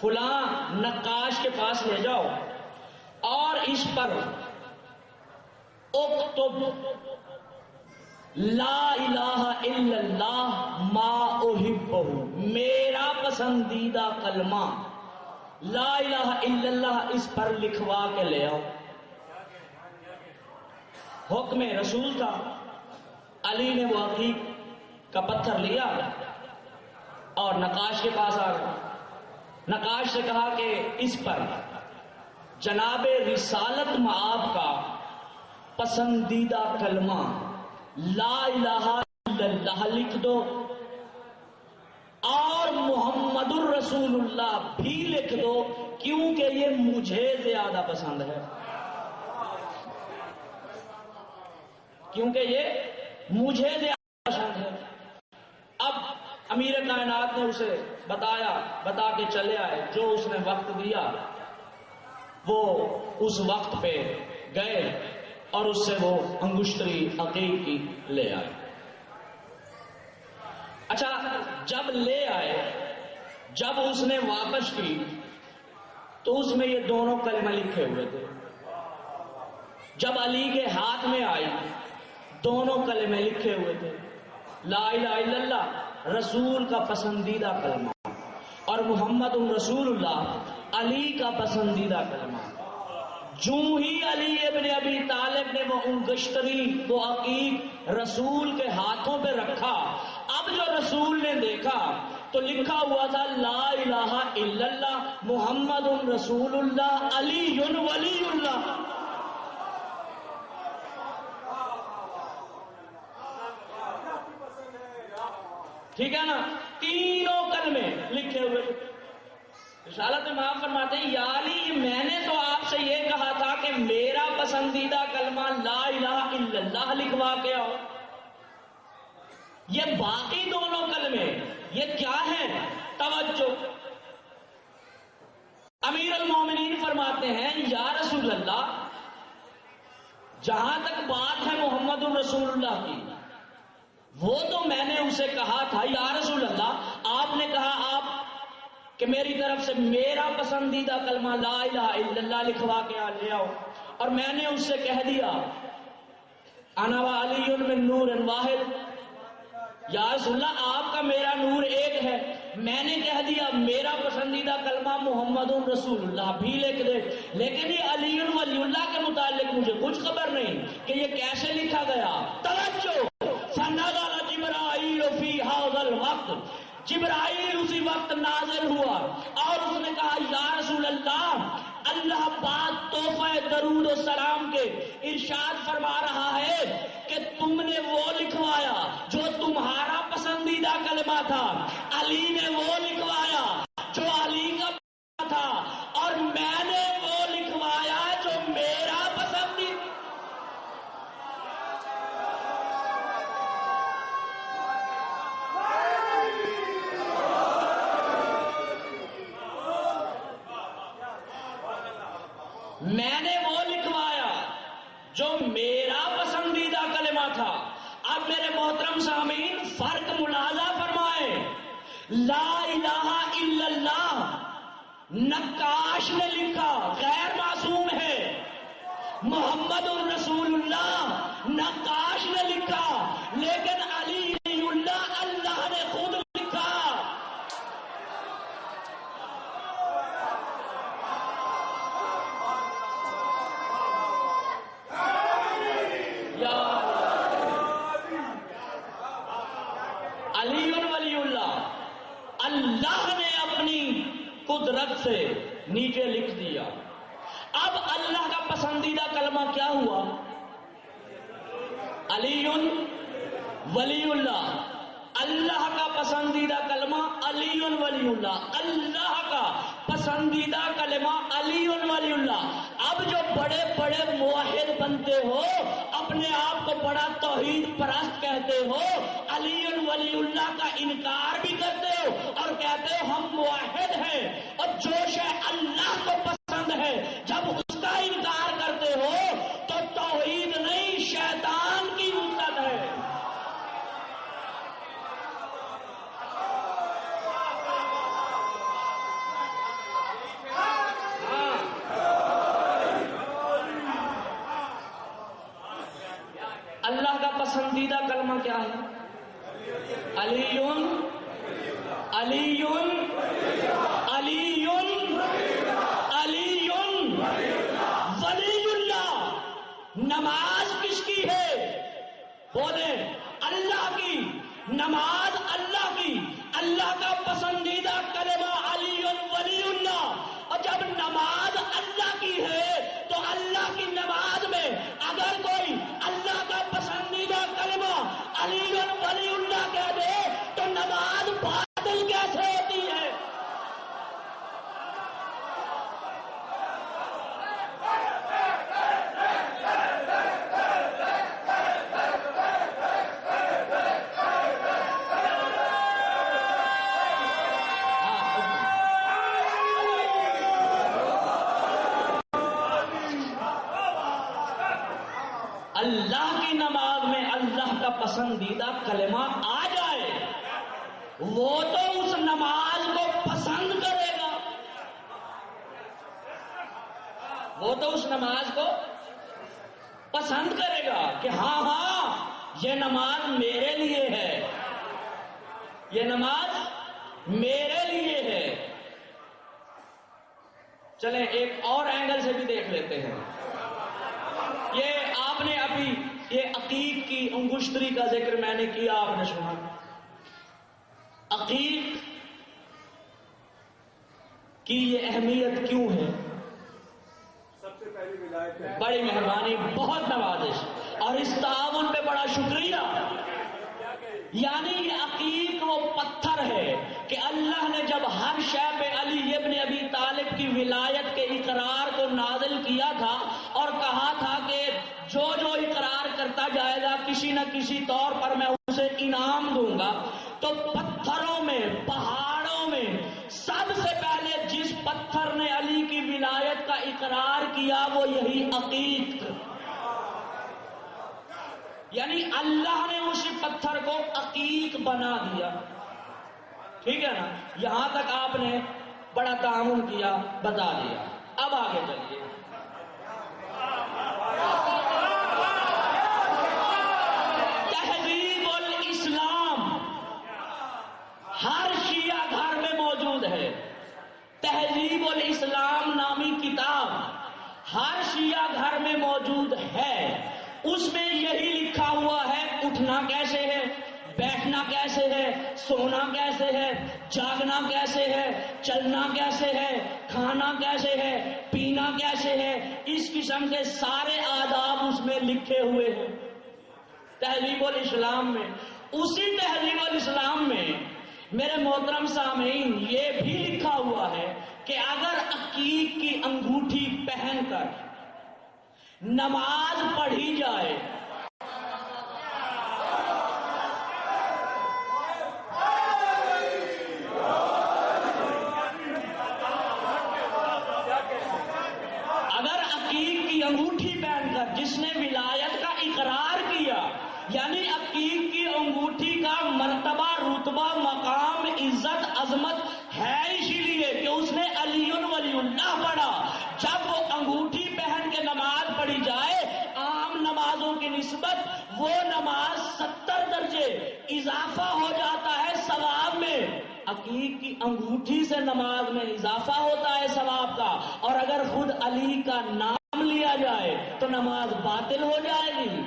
فلاں نقاش کے پاس لے جاؤ اور اس پر اکتب لا الہ الا اللہ ما احبہ، میرا پسندیدہ کلمہ لا الہ الا اللہ اس پر لکھوا کے لے آؤ۔ حکم رسول تھا۔ علی نے وہ عقیق کا پتھر لیا اور نقاش کے پاس آ گیا۔ نقاش سے کہا کہ اس پر جناب رسالت معاب کا پسندیدہ کلمہ لا الہ الا اللہ لکھ دو، اور محمد الرسول اللہ بھی لکھ دو، کیونکہ یہ مجھے زیادہ پسند ہے، کیونکہ یہ مجھے زیادہ پسند ہے۔ اب امیر کائنات نے اسے بتا کے چلے آئے، جو اس نے وقت دیا وہ اس وقت پہ گئے اور اس سے وہ انگشتری عقیق کی لے آئے۔ اچھا، جب لے آئے، جب اس نے واپس کی تو اس میں یہ دونوں کلمہ لکھے ہوئے تھے۔ جب علی کے ہاتھ میں آئی دونوں کلمے لکھے ہوئے تھے، لا الہ الا اللہ رسول کا پسندیدہ کلمہ اور محمد رسول اللہ علی کا پسندیدہ کلمہ۔ جو ہی علی ابن ابی طالب نے وہ انگشتری، وہ عقیق رسول کے ہاتھوں پہ رکھا، اب جو رسول نے دیکھا تو لکھا ہوا تھا لا الہ الا اللہ محمد رسول اللہ علی ولی اللہ. ٹھیک ہے نا؟ تینوں کلمے لکھے ہوئے. رسالت میں آپ فرماتے ہیں یا علی میں نے تو آپ سے یہ کہا تھا کہ میرا پسندیدہ کلمہ لا الہ الا اللہ لکھوا کے آؤ. یہ باقی دونوں کلمے یہ کیا ہے؟ توجہ. امیر المومنین فرماتے ہیں یا رسول اللہ جہاں تک بات ہے محمد الرسول اللہ کی وہ تو میں نے اسے کہا تھا یا رسول اللہ آپ نے کہا آپ کہ میری طرف سے میرا پسندیدہ کلمہ لا الہ الا اللہ لکھوا کے لے آؤ. اور میں نے اس سے کہہ دیا انا وعلی من نور واحد یا رسول اللہ آپ کا میرا نور ایک ہے. میں نے کہہ دیا میرا پسندیدہ کلمہ محمد رسول اللہ بھی لکھ دے. لیکن یہ علی ولی اللہ کے متعلق مجھے کچھ خبر نہیں کہ یہ کیسے لکھا گیا. توجہ. فنزل جبرائیل فی ھذا الوقت جبرائیل اسی وقت نازل ہوا اور اس نے کہا یا رسول اللہ اللہ پاک تحفہ درود و سلام کے ارشاد فرما رہا ہے کہ تم نے وہ لکھوایا جو تمہارا پسندیدہ کلمہ تھا, علی نے وہ لکھوایا جو علی کا تھا, اور میں نے وہ لکھوایا جو میرا پسندیدہ. میں نے وہ لکھوایا جو میرا پسندیدہ کلمہ تھا. اب میرے محترم سامعین فرق ملاحظہ فرمائیں. لا الہ الا اللہ نقاش نے لکھا غیر معصوم ہے. محمد الرسول اللہ نقاش نے لکھا لیکن علی اللہ اللہ نے خود لکھا. علی ولی اللہ اللہ نے اپنی قدرت سے نیچے لکھ دیا. اب اللہ کا پسندیدہ کلمہ کیا ہوا؟ علی ولی اللہ. اللہ کا پسندیدہ کلمہ علی ولی اللہ. اللہ کا پسندیدہ کلمہ علی ولی اللہ. اب جو بڑے بڑے موحد بنتے ہو اپنے آپ کو بڑا توحید پرست کہتے ہو, علی ولی اللہ کا انکار بھی کرتے ہو اور کہتے ہو ہم موحد ہیں, اور جو شے اللہ کو پسند ہے جب اس کا انکار کرتے ہو تو توحید نہیں شیطان کی مدت ہے. اللہ کا پسندیدہ کلمہ کیا ہے؟ علی علی علی علی ولی اللہ. نماز کس کی ہے؟ بولے اللہ کی. نماز اللہ کی. اللہ کا پسندیدہ کلمہ علی ولی اللہ. اور جب نماز اللہ کی ہے تو اللہ کی نماز میں اگر کوئی اللہ کا پسندیدہ کلمہ علی ولی اللہ کہہ دے تو نماز باطل کیسے ہوتی ہے؟ اللہ کی نماز میں اللہ کا پسندیدہ کلمہ آ جائے وہ تو اس نماز کو پسند کرے گا. وہ تو اس نماز کو پسند کرے گا کہ ہاں ہاں یہ نماز میرے لیے ہے, یہ نماز میرے لیے ہے. چلیں ایک اور اینگل سے بھی دیکھ لیتے ہیں. یہ آپ نے ابھی یہ عقیق کی انگشتری کا ذکر میں نے کیا, آپ نے سنا. عقیق کی یہ اہمیت کیوں ہے؟ سب سے پہلی ولایت ہے. بڑی مہربانی، بہت نوازش، اور اس تعاون پہ بڑا شکریہ. یعنی یہ عقیق وہ پتھر ہے کہ اللہ نے جب ہر شے پہ علی ابن ابی طالب کی ولایت کے اقرار کو نازل کیا تھا اور کہا تھا کہ جو جو اقرار کرتا جائے گا کسی نہ کسی طور پر میں اسے انعام دوں گا، تو پتھروں میں، پہاڑوں میں سب سے پہلے جس پتھر نے علی کی ولایت کا اقرار کیا وہ یہی عقیق. یعنی اللہ نے اسی پتھر کو عقیق بنا دیا. ٹھیک ہے نا؟ یہاں تک آپ نے بڑا تعاون کیا، بتا دیا. اب آگے چلیے. تہذیب الاسلام ہر شیعہ گھر میں موجود ہے. تہذیب الاسلام نامی کتاب ہر شیعہ گھر میں موجود ہے. اس میں یہی لکھا ہوا ہے اٹھنا کیسے ہے، بیٹھنا کیسے ہے، سونا کیسے ہے، جاگنا کیسے ہے، چلنا کیسے ہے، کھانا کیسے ہے، پینا کیسے ہے. اس قسم کے سارے آداب اس میں لکھے ہوئے ہیں تہذیب الاسلام میں. اسی تہذیب الاسلام میں میرے محترم سامعین یہ بھی لکھا ہوا ہے کہ اگر عقیق کی انگوٹھی پہن کر نماز پڑھی جائے اگر عقیق کی انگوٹھی پہن کر جس نے ولایت کا اقرار کیا، یعنی عقیق کی انگوٹھی کا مرتبہ، رتبہ، مقام، عزت، عظمت ہے اسی لیے کہ اس نے علی ولی اللہ پڑھا. جب وہ انگوٹھی پہن کے نماز پڑھی جائے عام نمازوں کی نسبت وہ نماز 70 درجے اضافہ ہو جاتا ہے ثواب میں. عقیق کی انگوٹھی سے نماز میں اضافہ ہوتا ہے ثواب کا، اور اگر خود علی کا نام لیا جائے تو نماز باطل ہو جائے گی.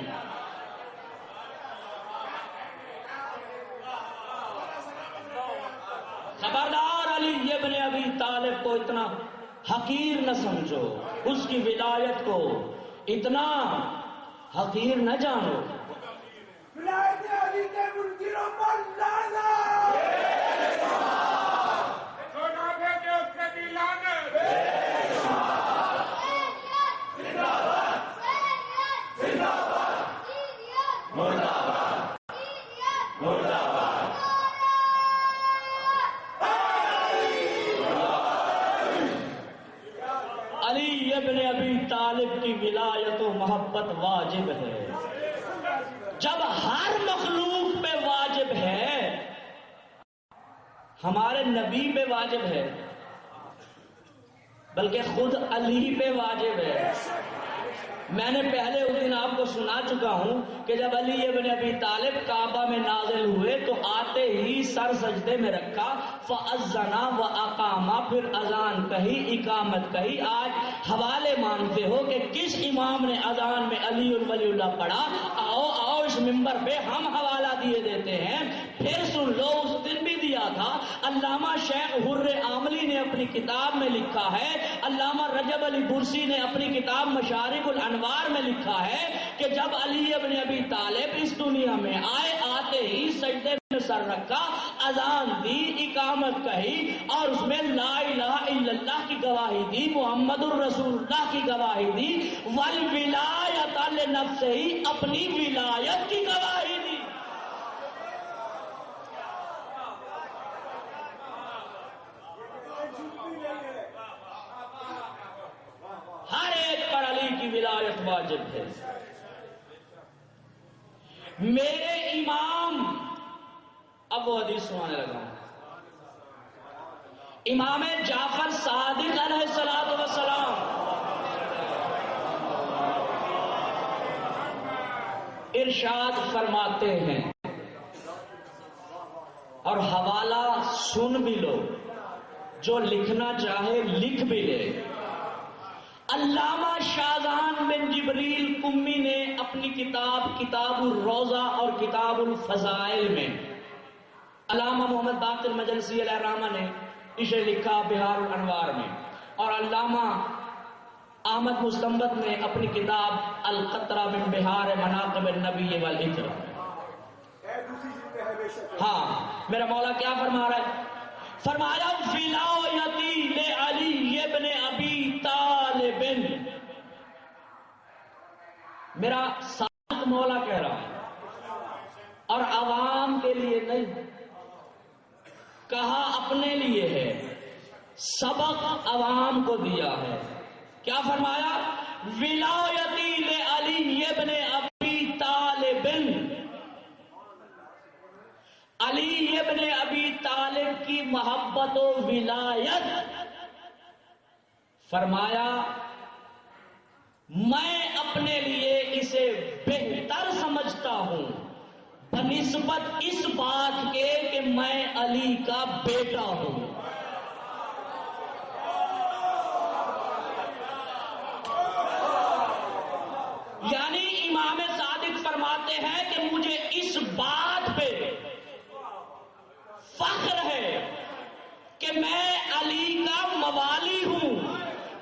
خبردار علی ابن ابی طالب کو اتنا حقیر نہ سمجھو، اس کی ولایت کو اتنا حقیر نہ جانو. ولایت علی کے منکروں پر لعنت. چھوٹا بیٹے اس کے بھی لعنت. زندہ باد، زندہ باد، مردہ باد، مردہ باد. علی ابن ابی طالب کی ولایت و محبت واجب ہے. جب ہر مخلوق پہ واجب ہے، ہمارے نبی پہ واجب ہے، بلکہ خود علی پہ واجب ہے. میں نے پہلے اس دن آپ کو سنا چکا ہوں کہ جب علی ابن ابی طالب کعبہ میں نازل ہوئے تو آتے ہی سر سجدے میں رکھا، فَأَذَّنَا وَأَقَامَا، پھر اذان کہی، اقامت کہی. آج حوالے مانتے ہو کہ کس امام نے اذان میں علی ولی اللہ پڑھا؟ آؤ آؤ اس ممبر پہ ہم حوالہ دیے دیتے ہیں. پھر سن لو، اس دن بھی دیا تھا. علامہ شیخ حر عاملی نے اپنی کتاب میں لکھا ہے، علامہ رجب علی برسی نے اپنی کتاب مشارق الانوار میں لکھا ہے کہ جب علی ابن ابی طالب اس دنیا میں آئے، آتے ہی سجدے میں سر رکھا، اذان دی، اقامت کہی، اور اس میں لا الہ الا اللہ کی گواہی دی، محمد الرسول اللہ کی گواہی دی، والولایۃ لنفسہ، اپنی ولایت کی گواہی دی. ہر ایک پر علی کی ولایت واجب ہے. میرے امام، اب وہ حدیث سنانے لگا، امام جعفر صادق علیہ السلام ارشاد فرماتے ہیں، اور حوالہ سن بھی لو، جو لکھنا چاہے لکھ بھی لے. علامہ شاہجہان بن جبریل قمی نے اپنی کتاب کتاب الروضہ اور کتاب الفضائل میں علامہ محمد باقر مجلسی علیہ الرحمہ نے اسے لکھا بہار الانوار میں، اور علامہ احمد مستنبط نے اپنی کتاب القطرہ من بہار مناقب النبی والعطر میں۔ ہاں، میرا مولا کیا فرما رہا ہے؟ فرمایا ولایتی لعلی ابن ابی طالب، میرا ساتھ مولا کہہ رہا ہے اور عوام کے لیے نہیں، کہا اپنے لیے ہے، سبق عوام کو دیا ہے۔ کیا فرمایا؟ ولایتی لعلی ابن ابی طالب، علی ابن ابی طالب کی محبت و ولایت، فرمایا میں اپنے لیے اسے بہتر سمجھتا ہوں بنسبت اس بات کے کہ میں علی کا بیٹا ہوں۔ یعنی امام صادق فرماتے ہیں کہ مجھے اس بات پہ فخر ہے کہ میں علی کا موالی ہوں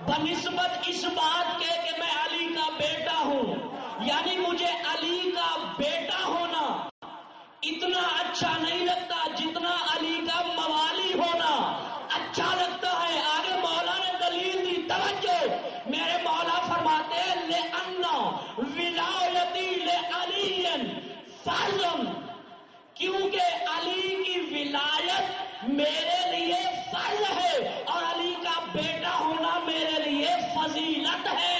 بنسبت اس بات کے کہ میں علی کا بیٹا ہوں۔ یعنی مجھے علی کا بیٹا ہونا اتنا اچھا نہیں لگتا جتنا علی کا موالی ہونا اچھا لگتا ہے۔ آگے مولا نے دلیل دی، توجہ، میرے مولا فرماتے ہیں لِأَنَّ وِلَایَتِي لِعَلِيٍّ فَرْضٌ، کیونکہ علی کی ولایت میرے لیے فرض ہے اور علی کا بیٹا ہونا میرے لیے فضیلت ہے۔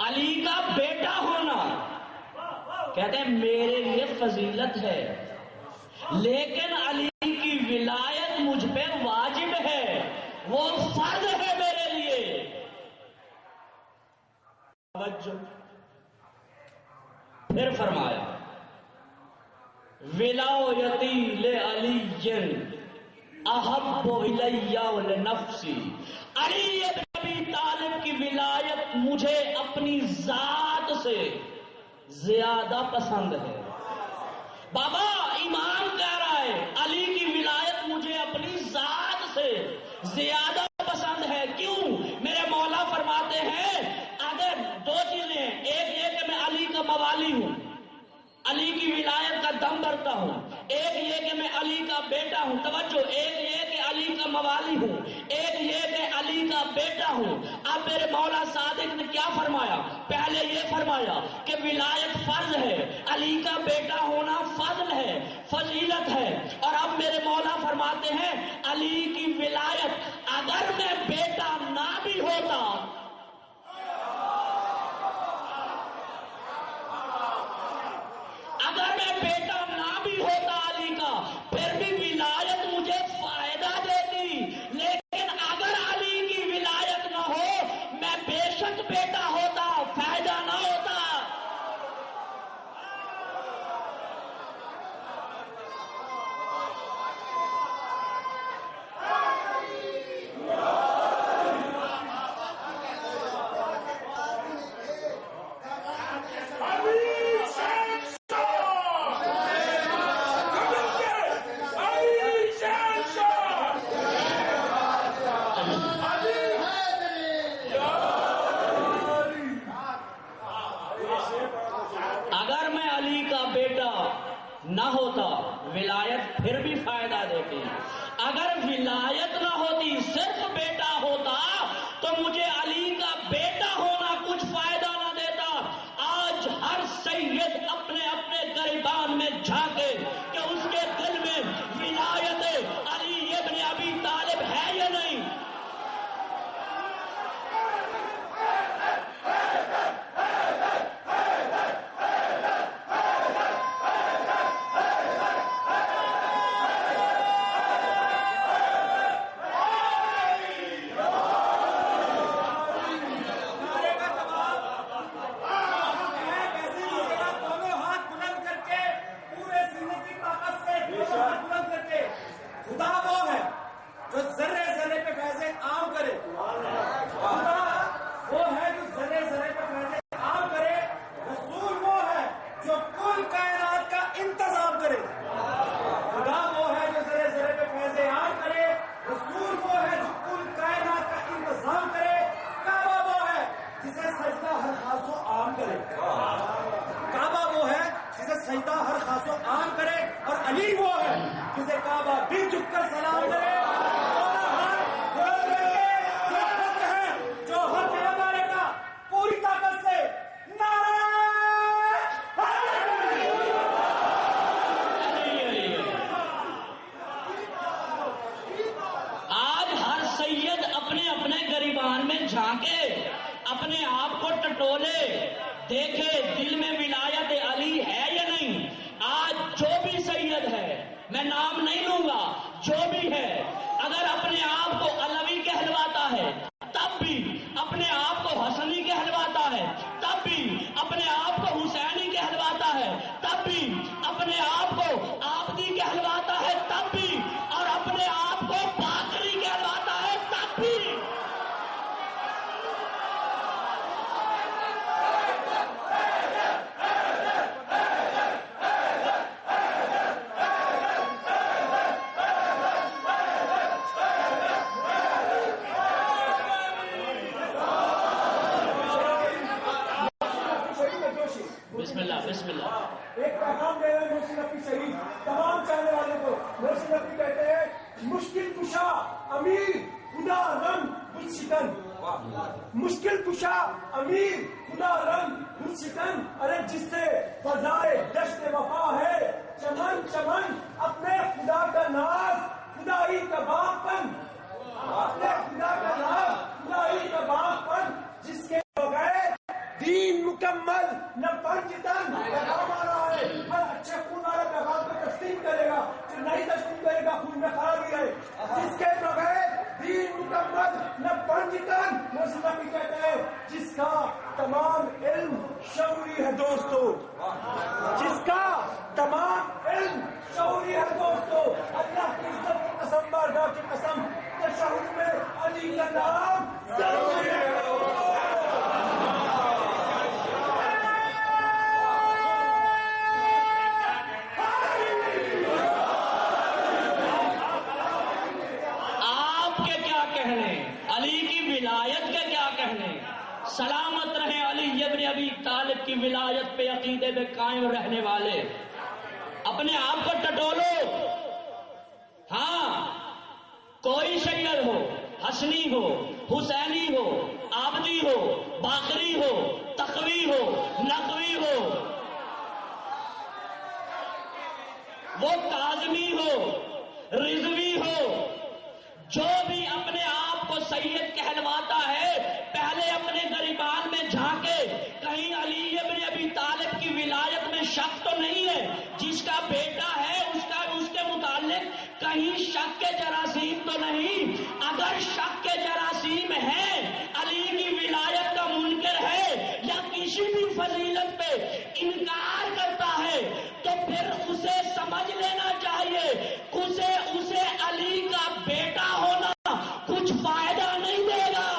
علی کا بیٹا ہونا کہتے ہیں میرے لیے فضیلت ہے، لیکن علی کی ولایت مجھ پہ واجب ہے، وہ فرض ہے میرے لیے۔ توجہ، پھر فرمایا ولایتی لعلی احب الی ولنفسی، علی ابن ابی طالب کی ولایت مجھے اپنی ذات سے زیادہ پسند ہے۔ بابا امام کہہ رہا ہے علی کی ولایت مجھے اپنی ذات سے زیادہ پسند ہے۔ کیوں؟ میرے مولا فرماتے ہیں اگر دو چیزیں، ایک یہ کہ میں علی کا موالی ہوں، علی کی ولایت کا دم بھرتا ہوں، ایک یہ کہ میں علی کا بیٹا ہوں۔ توجہ، ایک یہ کہ علی کا موالی ہوں، ایک یہ کہ علی کا بیٹا ہوں۔ اب میرے مولا صادق نے کیا فرمایا؟ پہلے یہ فرمایا کہ ولایت فرض ہے، علی کا بیٹا ہونا فضل ہے، فضیلت ہے، اور اب میرے مولا فرماتے ہیں علی کی ولایت اگر میں بیٹا نہ بھی ہوتا، اگر میں بیٹا نہ بھی ہوتا علی کا، پھر بھی ولایت مجھے فائدہ دیتی، لیکن اگر علی کی ولایت نہ ہو میں بے شک بیٹا ہوتا، فائدہ نہ ہوتا۔ اگر میں علی کا بیٹا نہ ہوتا ولایت پھر بھی فائدہ دیتی، اگر ولایت نہ ہوتی صرف بیٹا ہوتا تو مجھے علی کا بیٹا ہونا کچھ فائدہ نہ دیتا۔ آج ہر سید اپنے اپنے گریبان میں جھانکے کہ اس کے دل میں ولایت علی ابن ابی طالب ہے یا نہیں۔ علم ولایت علی ہے یا نہیں؟ آج جو بھی سید ہے، میں نام نہیں لوں گا، جو بھی ہے، اگر اپنے آپ کو علوی کہلواتا ہے تب بھی، اپنے آپ کو حسنی کہلواتا ہے تب بھی، اپنے آپ کو حسینی کہلواتا ہے تب بھی، اپنے آپ کو آبدی کہلواتا ہے تب بھی، اور اپنے آپ کو باقری کہلواتا ہے تب بھی، بسم اللہ بسم اللہ۔ ایک پیغام دے رہے ہیں محسن نقوی شہید تمام چاہنے والوں کو۔ محسن نقوی کہتے ہیں مشکل کشا امیر خدا رنگ گلشکن، مشکل کشا امیر خدا رنگ گلشکن، ارے جس سے فضائے دشت وفا ہے چمن چمن، اپنے خدا کا ناز خدائی کا باغپن، اپنے خدا کا ناز خدائی کا باغپن، جس کے بغیر دین مکمل نہ پنجتن۔ پیغام آ رہا ہے، ہر اچھے خون والے پیغام کو تسلیم کرے گا، جو نہیں تسلیم کرے گا خون میں خرابی ہے۔ جس کے بغیر دین مکمل نہ پنجتن، موسیقی بھی کہتے ہیں جس کا تمام علم شعوری ہے دوستو، جس کا تمام علم شعوری ہے دوستو، اللہ کی عزت کی قسم بارگاہ کی قسم، تشہد میں علی کا نام ضروری ہے۔ علی کی ولایت کے کیا کہنے؟ سلامت رہیں علی ابن ابی طالب کی ولایت پہ عقیدے پہ قائم رہنے والے، اپنے آپ کو ٹٹولو۔ ہاں، کوئی سید ہو، حسنی ہو، حسینی ہو، آبدی ہو، باقری ہو، تقوی ہو، نقوی ہو، وہ کاظمی ہو، رضوی ہو، جو بھی اپنے آپ کو سید کہلواتا ہے پہلے اپنے گریبان میں جھانکے، کہیں علی ابن ابی طالب کی ولایت میں شک تو نہیں ہے؟ جس کا بیٹا ہے اس کے متعلق کہیں شک کے جراثیم تو نہیں؟ اگر شک کے جراثیم ہے، علی کی ولایت کا منکر ہے یا کسی بھی فضیلت پہ انکار کرتا ہے، تو پھر اسے سمجھ لینا چاہیے اسے علی کا بیٹا ہونا کچھ فائدہ نہیں دے گا۔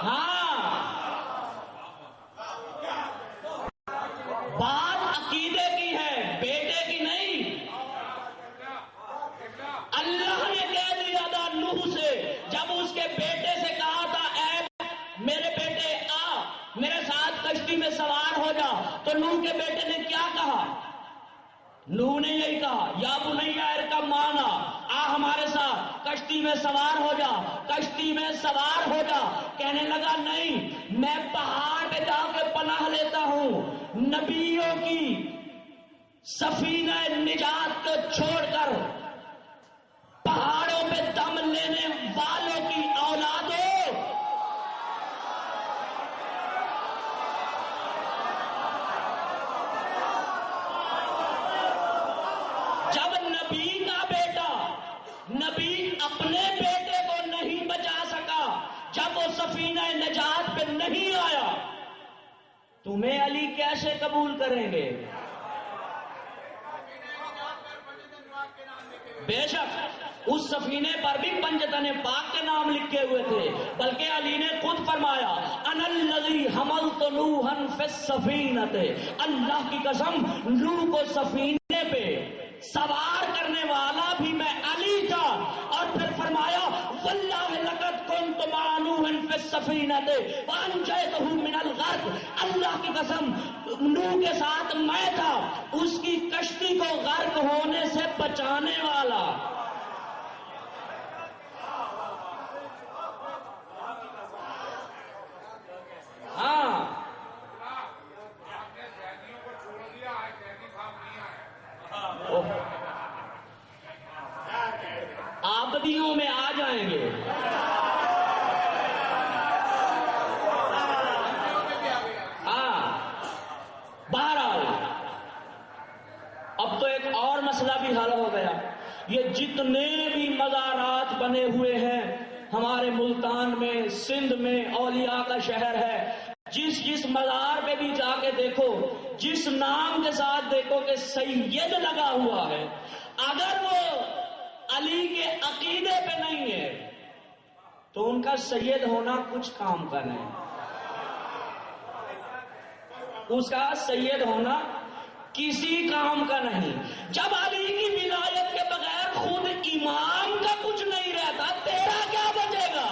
ہاں، بات عقیدے کی ہے، بیٹے کی نہیں۔ اللہ نے کہہ دیا تھا نوح سے، جب اس کے بیٹے سے کہا تھا اے میرے بیٹے آ میرے ساتھ کشتی میں سوار ہو جا، تو نوح کے بیٹے نے کیا کہا؟ نوح نے یہی کہا یا بنیا ارکب معنا، آ ہمارے ساتھ کشتی میں سوار ہو جا، کشتی میں سوار ہو جا۔ کہنے لگا نہیں، میں پہاڑ پہ جا کے پناہ لیتا ہوں، نبیوں کی سفینہ نجات کو چھوڑ کر پہاڑوں پہ دم لینے والوں کی اولادوں، جب نبی کا بیٹا نبی اپنے بیٹے کو نہیں بچا سکا، جب وہ سفینہ نجات پہ نہیں آیا، تمہیں علی کیسے قبول کریں گے؟ بے شک اس سفینے پر بھی پنجتن پاک کے نام لکھے ہوئے تھے، بلکہ علی نے خود فرمایا انا الذی حملت نوحا فی السفینۃ، اللہ کی قسم نوح کو سفینے پہ سوار کرنے والا بھی میں علی تھا۔ اور پھر فرمایا واللہ لقد کنت مع نوح فی السفینۃ وانجیتہ من الغرق، اللہ کی قسم نوح کے ساتھ میں تھا، اس کی کشتی کو غرق ہونے سے بچانے والا۔ ہاں، صدیوں میں آ جائیں گے. بہرحال اب تو ایک اور مسئلہ بھی حل ہو گیا. یہ جتنے بھی مزارات بنے ہوئے ہیں ہمارے ملتان میں، سندھ میں، اولیاء کا شہر ہے، جس مزار پہ بھی جا کے دیکھو، جس نام کے ساتھ دیکھو کہ سید لگا ہوا ہے، اگر وہ علی کے عقیدے پہ نہیں ہے تو ان کا سید ہونا کچھ کام کا نہیں. اس کا سید ہونا کسی کام کا نہیں. جب علی کی ولایت کے بغیر خود امام کا کچھ نہیں رہتا، تیرا کیا بچے گا؟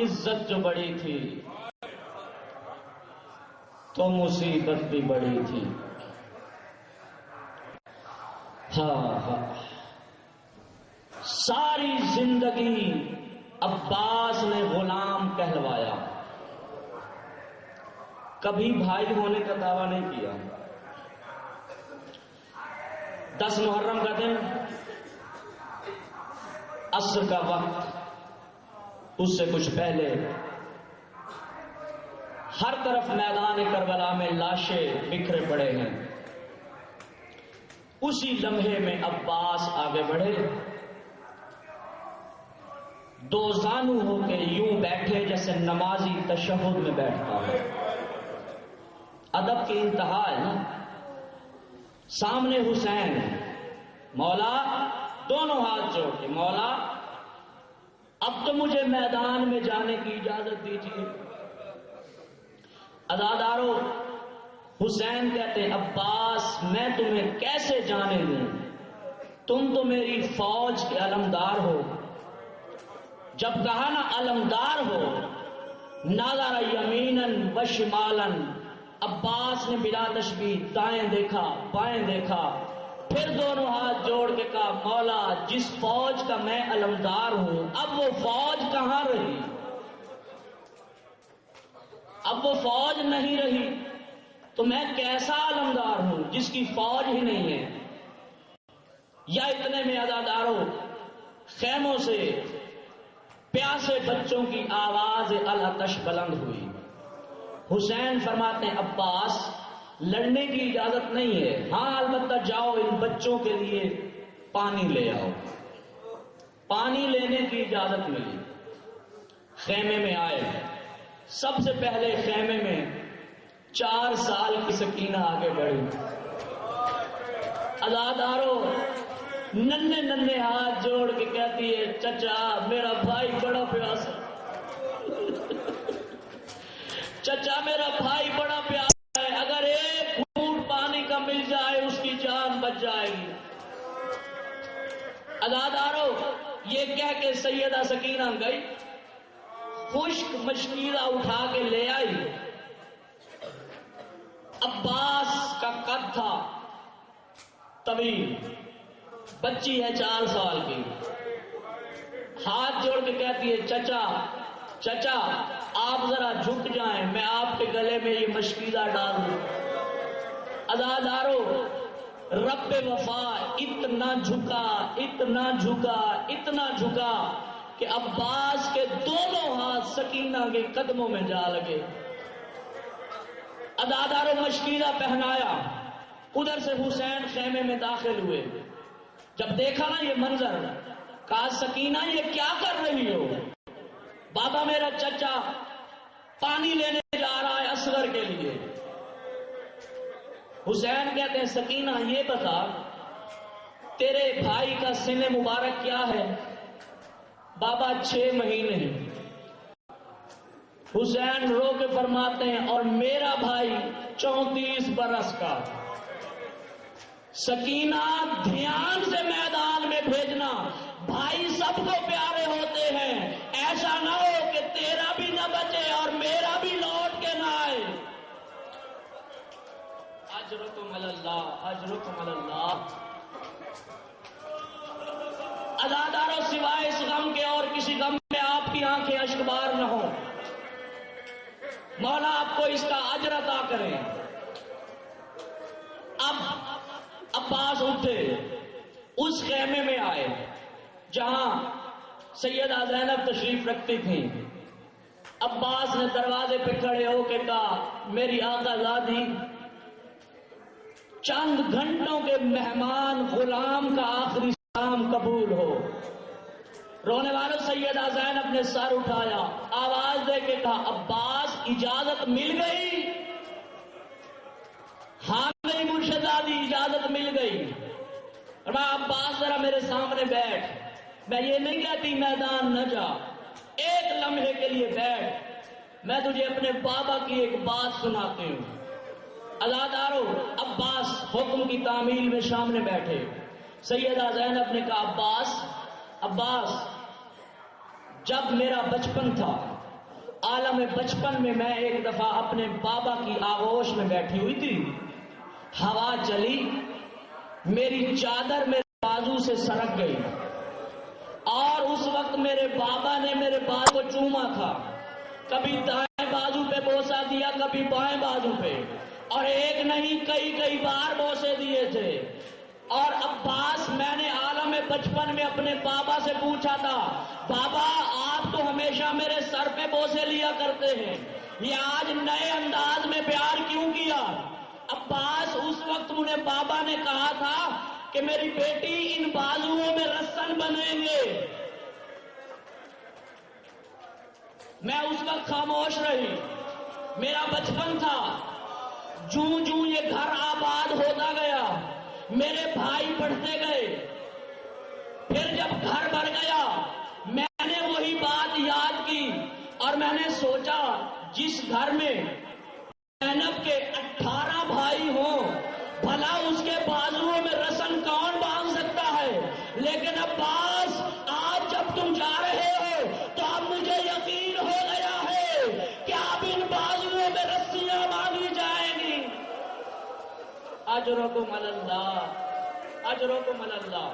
عزت جو بڑی تھی تو مصیبت بھی بڑی تھی. ہاں ساری زندگی عباس نے غلام کہلوایا، کبھی بھائی ہونے کا دعویٰ نہیں کیا. 10 محرم کا دن، عصر کا وقت، اس سے کچھ پہلے ہر طرف میدان کربلا میں لاشیں بکھرے پڑے ہیں. اسی لمحے میں عباس آگے بڑھے، 2 زانو ہو کے یوں بیٹھے جیسے نمازی تشہد میں بیٹھتا ہے. ادب کی انتہا ہے نا. سامنے حسین، مولا دونوں ہاتھ جوڑ کے، مولا اب تو مجھے میدان میں جانے کی اجازت دیجیے. عزادارو، حسین کہتے ہیں عباس میں تمہیں کیسے جانے دوں، تم تو میری فوج کے علمدار ہو. جب کہا نا علمدار ہو، نظر یمیناً و شمالاً، عباس نے بلا تشبیہ دائیں دیکھا بائیں دیکھا، پھر دونوں ہاتھ جوڑ کے کہا مولا جس فوج کا میں علمدار ہوں اب وہ فوج کہاں رہی؟ اب وہ فوج نہیں رہی تو میں کیسا علمدار ہوں جس کی فوج ہی نہیں ہے. یا اتنے میں عزاداروں خیموں سے پیاسے بچوں کی آواز العطش بلند ہوئی. حسین فرماتے ہیں عباس لڑنے کی اجازت نہیں ہے، ہاں البتہ جاؤ ان بچوں کے لیے پانی لے آؤ. پانی لینے کی اجازت ملی. خیمے میں آئے، سب سے پہلے خیمے میں 4 سال کی سکینہ آگے بڑھی. عزاداروں ننھے ننھے ہاتھ جوڑ کے کہتی ہے چچا میرا بھائی بڑا پیاسا، چچا میرا بھائی بڑا پیاسا ہے، اگر ایک گھونٹ پانی کا مل جائے اس کی جان بچ جائے گی. عزاداروں یہ کہہ کے سیدہ سکینہ گئی، خشک مشکیزہ اٹھا کے لے آئی. عباس کا قد تھا طویل، بچی ہے 4 سال کی. ہاتھ جوڑ کے کہتی ہے چچا چچا آپ ذرا جھک جائیں، میں آپ کے گلے میں یہ مشکیزہ ڈال دوں. عزاداروں رب وفا اتنا جھکا اتنا جھکا اتنا جھکا کہ عباس کے دونوں ہاتھ سکینہ کے قدموں میں جا لگے. عزاداروں مشکیزہ پہنایا، ادھر سے حسین خیمے میں داخل ہوئے. جب دیکھا نا یہ منظر، کہا سکینہ یہ کیا کر رہی ہو؟ بابا میرا چچا پانی لینے جا رہا ہے اصغر کے لیے. حسین کہتے ہیں سکینہ یہ بتا تیرے بھائی کا سن مبارک کیا ہے؟ بابا 6 مہینے ہیں. حسین رو کے فرماتے ہیں اور میرا بھائی 34 برس کا. سکینہ دھیان سے میدان میں بھیجنا، بھائی سب کو پیارے ہوتے ہیں، ایسا نہ ہو کہ تیرا بھی نہ بچے اور میرا بھی لوٹ کے نہ آئے. اجرکم اللہ اجرکم اللہ. عزاداروں سوائے اس غم کے اور کسی غم میں آپ کی آنکھیں اشکبار نہ ہو. مولا آپ کو اس کا اجر عطا کرے۔ اب عباس اٹھے، اس خیمے میں آئے جہاں سیدہ زینب تشریف رکھتی تھیں۔ عباس نے دروازے پہ کھڑے ہو کے کہا، میری آقا زادی، چند گھنٹوں کے مہمان غلام کا آخری سلام قبول ہو۔ رونے والوں سیدہ زینب نے سر اٹھایا، آواز دے کے کہا، عباس اجازت مل گئی؟ ہاں میری مرشدادی اجازت مل گئی۔ عباس ذرا میرے سامنے بیٹھ، میں یہ نہیں کہتی میدان نہ جا، ایک لمحے کے لیے بیٹھ، میں تجھے اپنے بابا کی ایک بات سناتی ہوں۔ عزادارو، عباس حکم کی تعمیل میں سامنے بیٹھے۔ سیدہ زینب نے کہا، عباس، جب میرا بچپن تھا، عالم بچپن میں میں ایک دفعہ اپنے بابا کی آغوش میں بیٹھی ہوئی تھی، ہوا چلی، میری چادر میرے بازو سے سرک گئی، اور اس وقت میرے بابا نے میرے بال کو چوما تھا، کبھی دائیں بازو پہ بوسہ دیا، کبھی بائیں بازو پہ، اور ایک نہیں کئی بار بوسے دیے تھے۔ اور عباس، میں نے عالم بچپن میں اپنے بابا سے پوچھا تھا، بابا آپ تو ہمیشہ میرے سر پہ بوسے لیا کرتے ہیں، یہ آج نئے انداز میں پیار کیوں کیا؟ عباس، اس وقت مجھے بابا نے کہا تھا کہ میری بیٹی ان بازوؤں میں رسن بنیں گے۔ میں اس وقت خاموش رہی، میرا بچپن تھا، جوں جوں یہ گھر آباد ہوتا گیا، میرے بھائی پڑھتے گئے، پھر جب گھر بھر گیا میں نے وہی بات یاد کی، اور میں نے سوچا جس گھر میں زینب کے 18 بھائی ہوں، بھلا اس کے بازوؤں میں رسن کون باندھ سکتا ہے؟ لیکن عباس، آج جب تم جا رہے ہو تو اب مجھے یقین ہو گیا ہے کہ اب ان بازوؤں میں رسیاں باندھی جائیں گی۔ اجرکم اللہ، اجرکم اللہ۔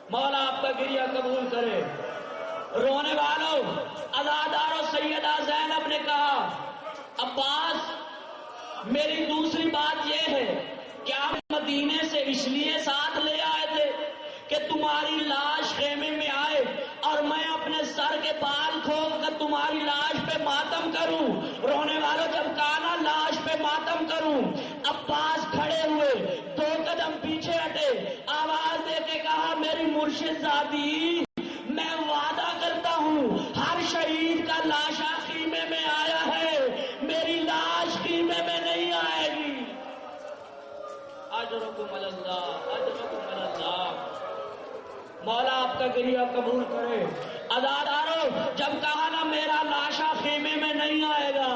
مولا آپ کا گریہ قبول کرے۔ رونے والوں، عزادارو، سیدہ زینب نے کہا، عباس، میری دوسری بات یہ ہے کہ آپ مدینے سے اس لیے ساتھ لے آئے تھے کہ تمہاری لاش خیمے میں آئے اور میں اپنے سر کے بال کھول کر تمہاری لاش پہ ماتم کروں۔ رونے والوں، جب کہا نا لاش پہ ماتم کروں، عباس کھڑے ہوئے، 2 قدم پیچھے ہٹے، آواز دے کے کہا، میری مرشد زادی، میں وعدہ کرتا ہوں ہر شہید کا لاشا خیمے میں آیا ہے، میری لاش خیمے میں نہیں آئے گی۔ اجرکم اللہ، اجرکم اللہ۔ مولا آپ کا گریہ قبول کرے۔ عزادارو، جب کہا نا میرا لاشا خیمے میں نہیں آئے گا،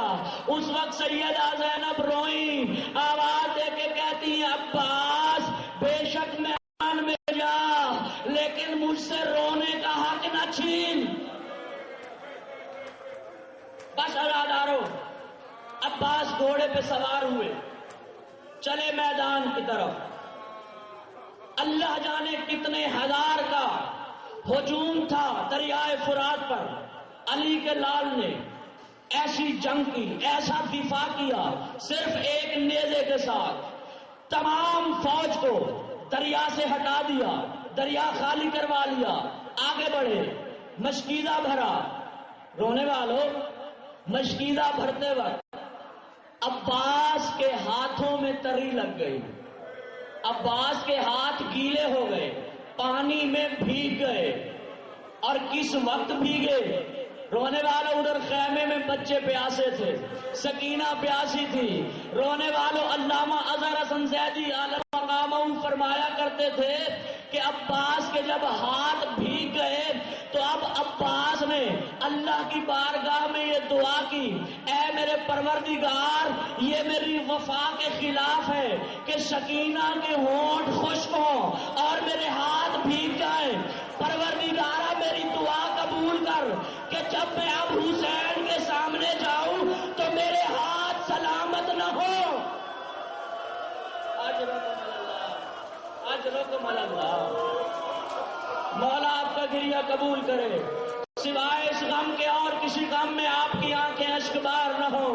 اس وقت سیدہ زینب روئیں، آواز دے کے کہتی ہیں، عباس، بے شک میدان میں جا، لیکن مجھ سے رونے کا حق نہ چھین۔ بس عزادارو، عباس گھوڑے پہ سوار ہوئے، چلے میدان کی طرف۔ اللہ جانے کتنے ہزار کا ہجوم تھا دریائے فرات پر، علی کے لال نے ایسی جنگ کی، ایسا دفاع کیا، صرف ایک نیزے کے ساتھ تمام فوج کو دریا سے ہٹا دیا، دریا خالی کروا لیا، آگے بڑھے، مشکیزہ بھرا۔ رونے والوں، مشکیزہ بھرتے وقت عباس کے ہاتھوں میں تری لگ گئی، عباس کے ہاتھ گیلے ہو گئے، پانی میں بھیگ گئے، اور کس وقت بھیگے؟ رونے والوں، ادھر خیمے میں بچے پیاسے تھے، سکینہ پیاسی تھی۔ رونے والوں، علامہ اظہر حسن زیدی عالم مقامہ فرمایا کرتے تھے کہ عباس کے جب ہاتھ بھیگ گئے تو اب عباس نے اللہ کی بارگاہ میں یہ دعا کی، اے میرے پروردگار، یہ میری وفا کے خلاف ہے کہ سکینہ کے ہونٹ خشک ہوں اور میرے ہاتھ بھیگ جائیں، پروردگارہ میری دعا قبول کر کہ جب میں اب حسین کے سامنے جاؤں تو میرے ہاتھ سلامت نہ ہو۔ اجرکم اللہ۔ مولا آپ کا گریہ قبول کرے۔ سوائے اس غم کے اور کسی غم میں آپ کی آنکھیں اشک بار نہ ہو۔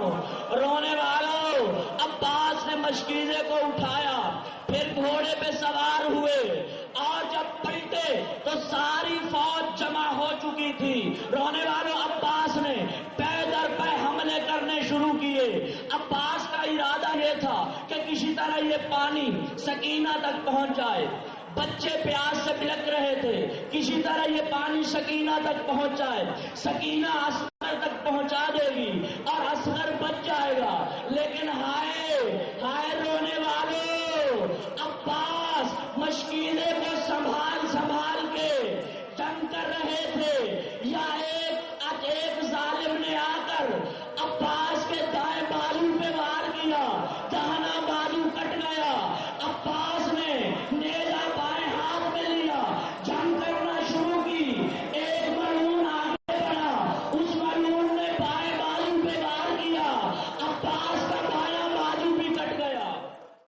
رونے والوں، عباس نے مشکیزے کو اٹھایا، پھر گھوڑے پہ سوار ہوئے اور جب پلٹے تو ساری فوج جمع ہو چکی تھی۔ رونے والوں، عباس نے پے در پے حملے کرنے شروع کیے۔ عباس کا ارادہ یہ تھا کہ کسی طرح یہ پانی سکینہ تک پہنچ جائے۔ بچے پیاس سے بلک رہے تھے، کسی طرح یہ پانی سکینہ تک پہنچ جائے، سکینہ آسمان تک پہنچا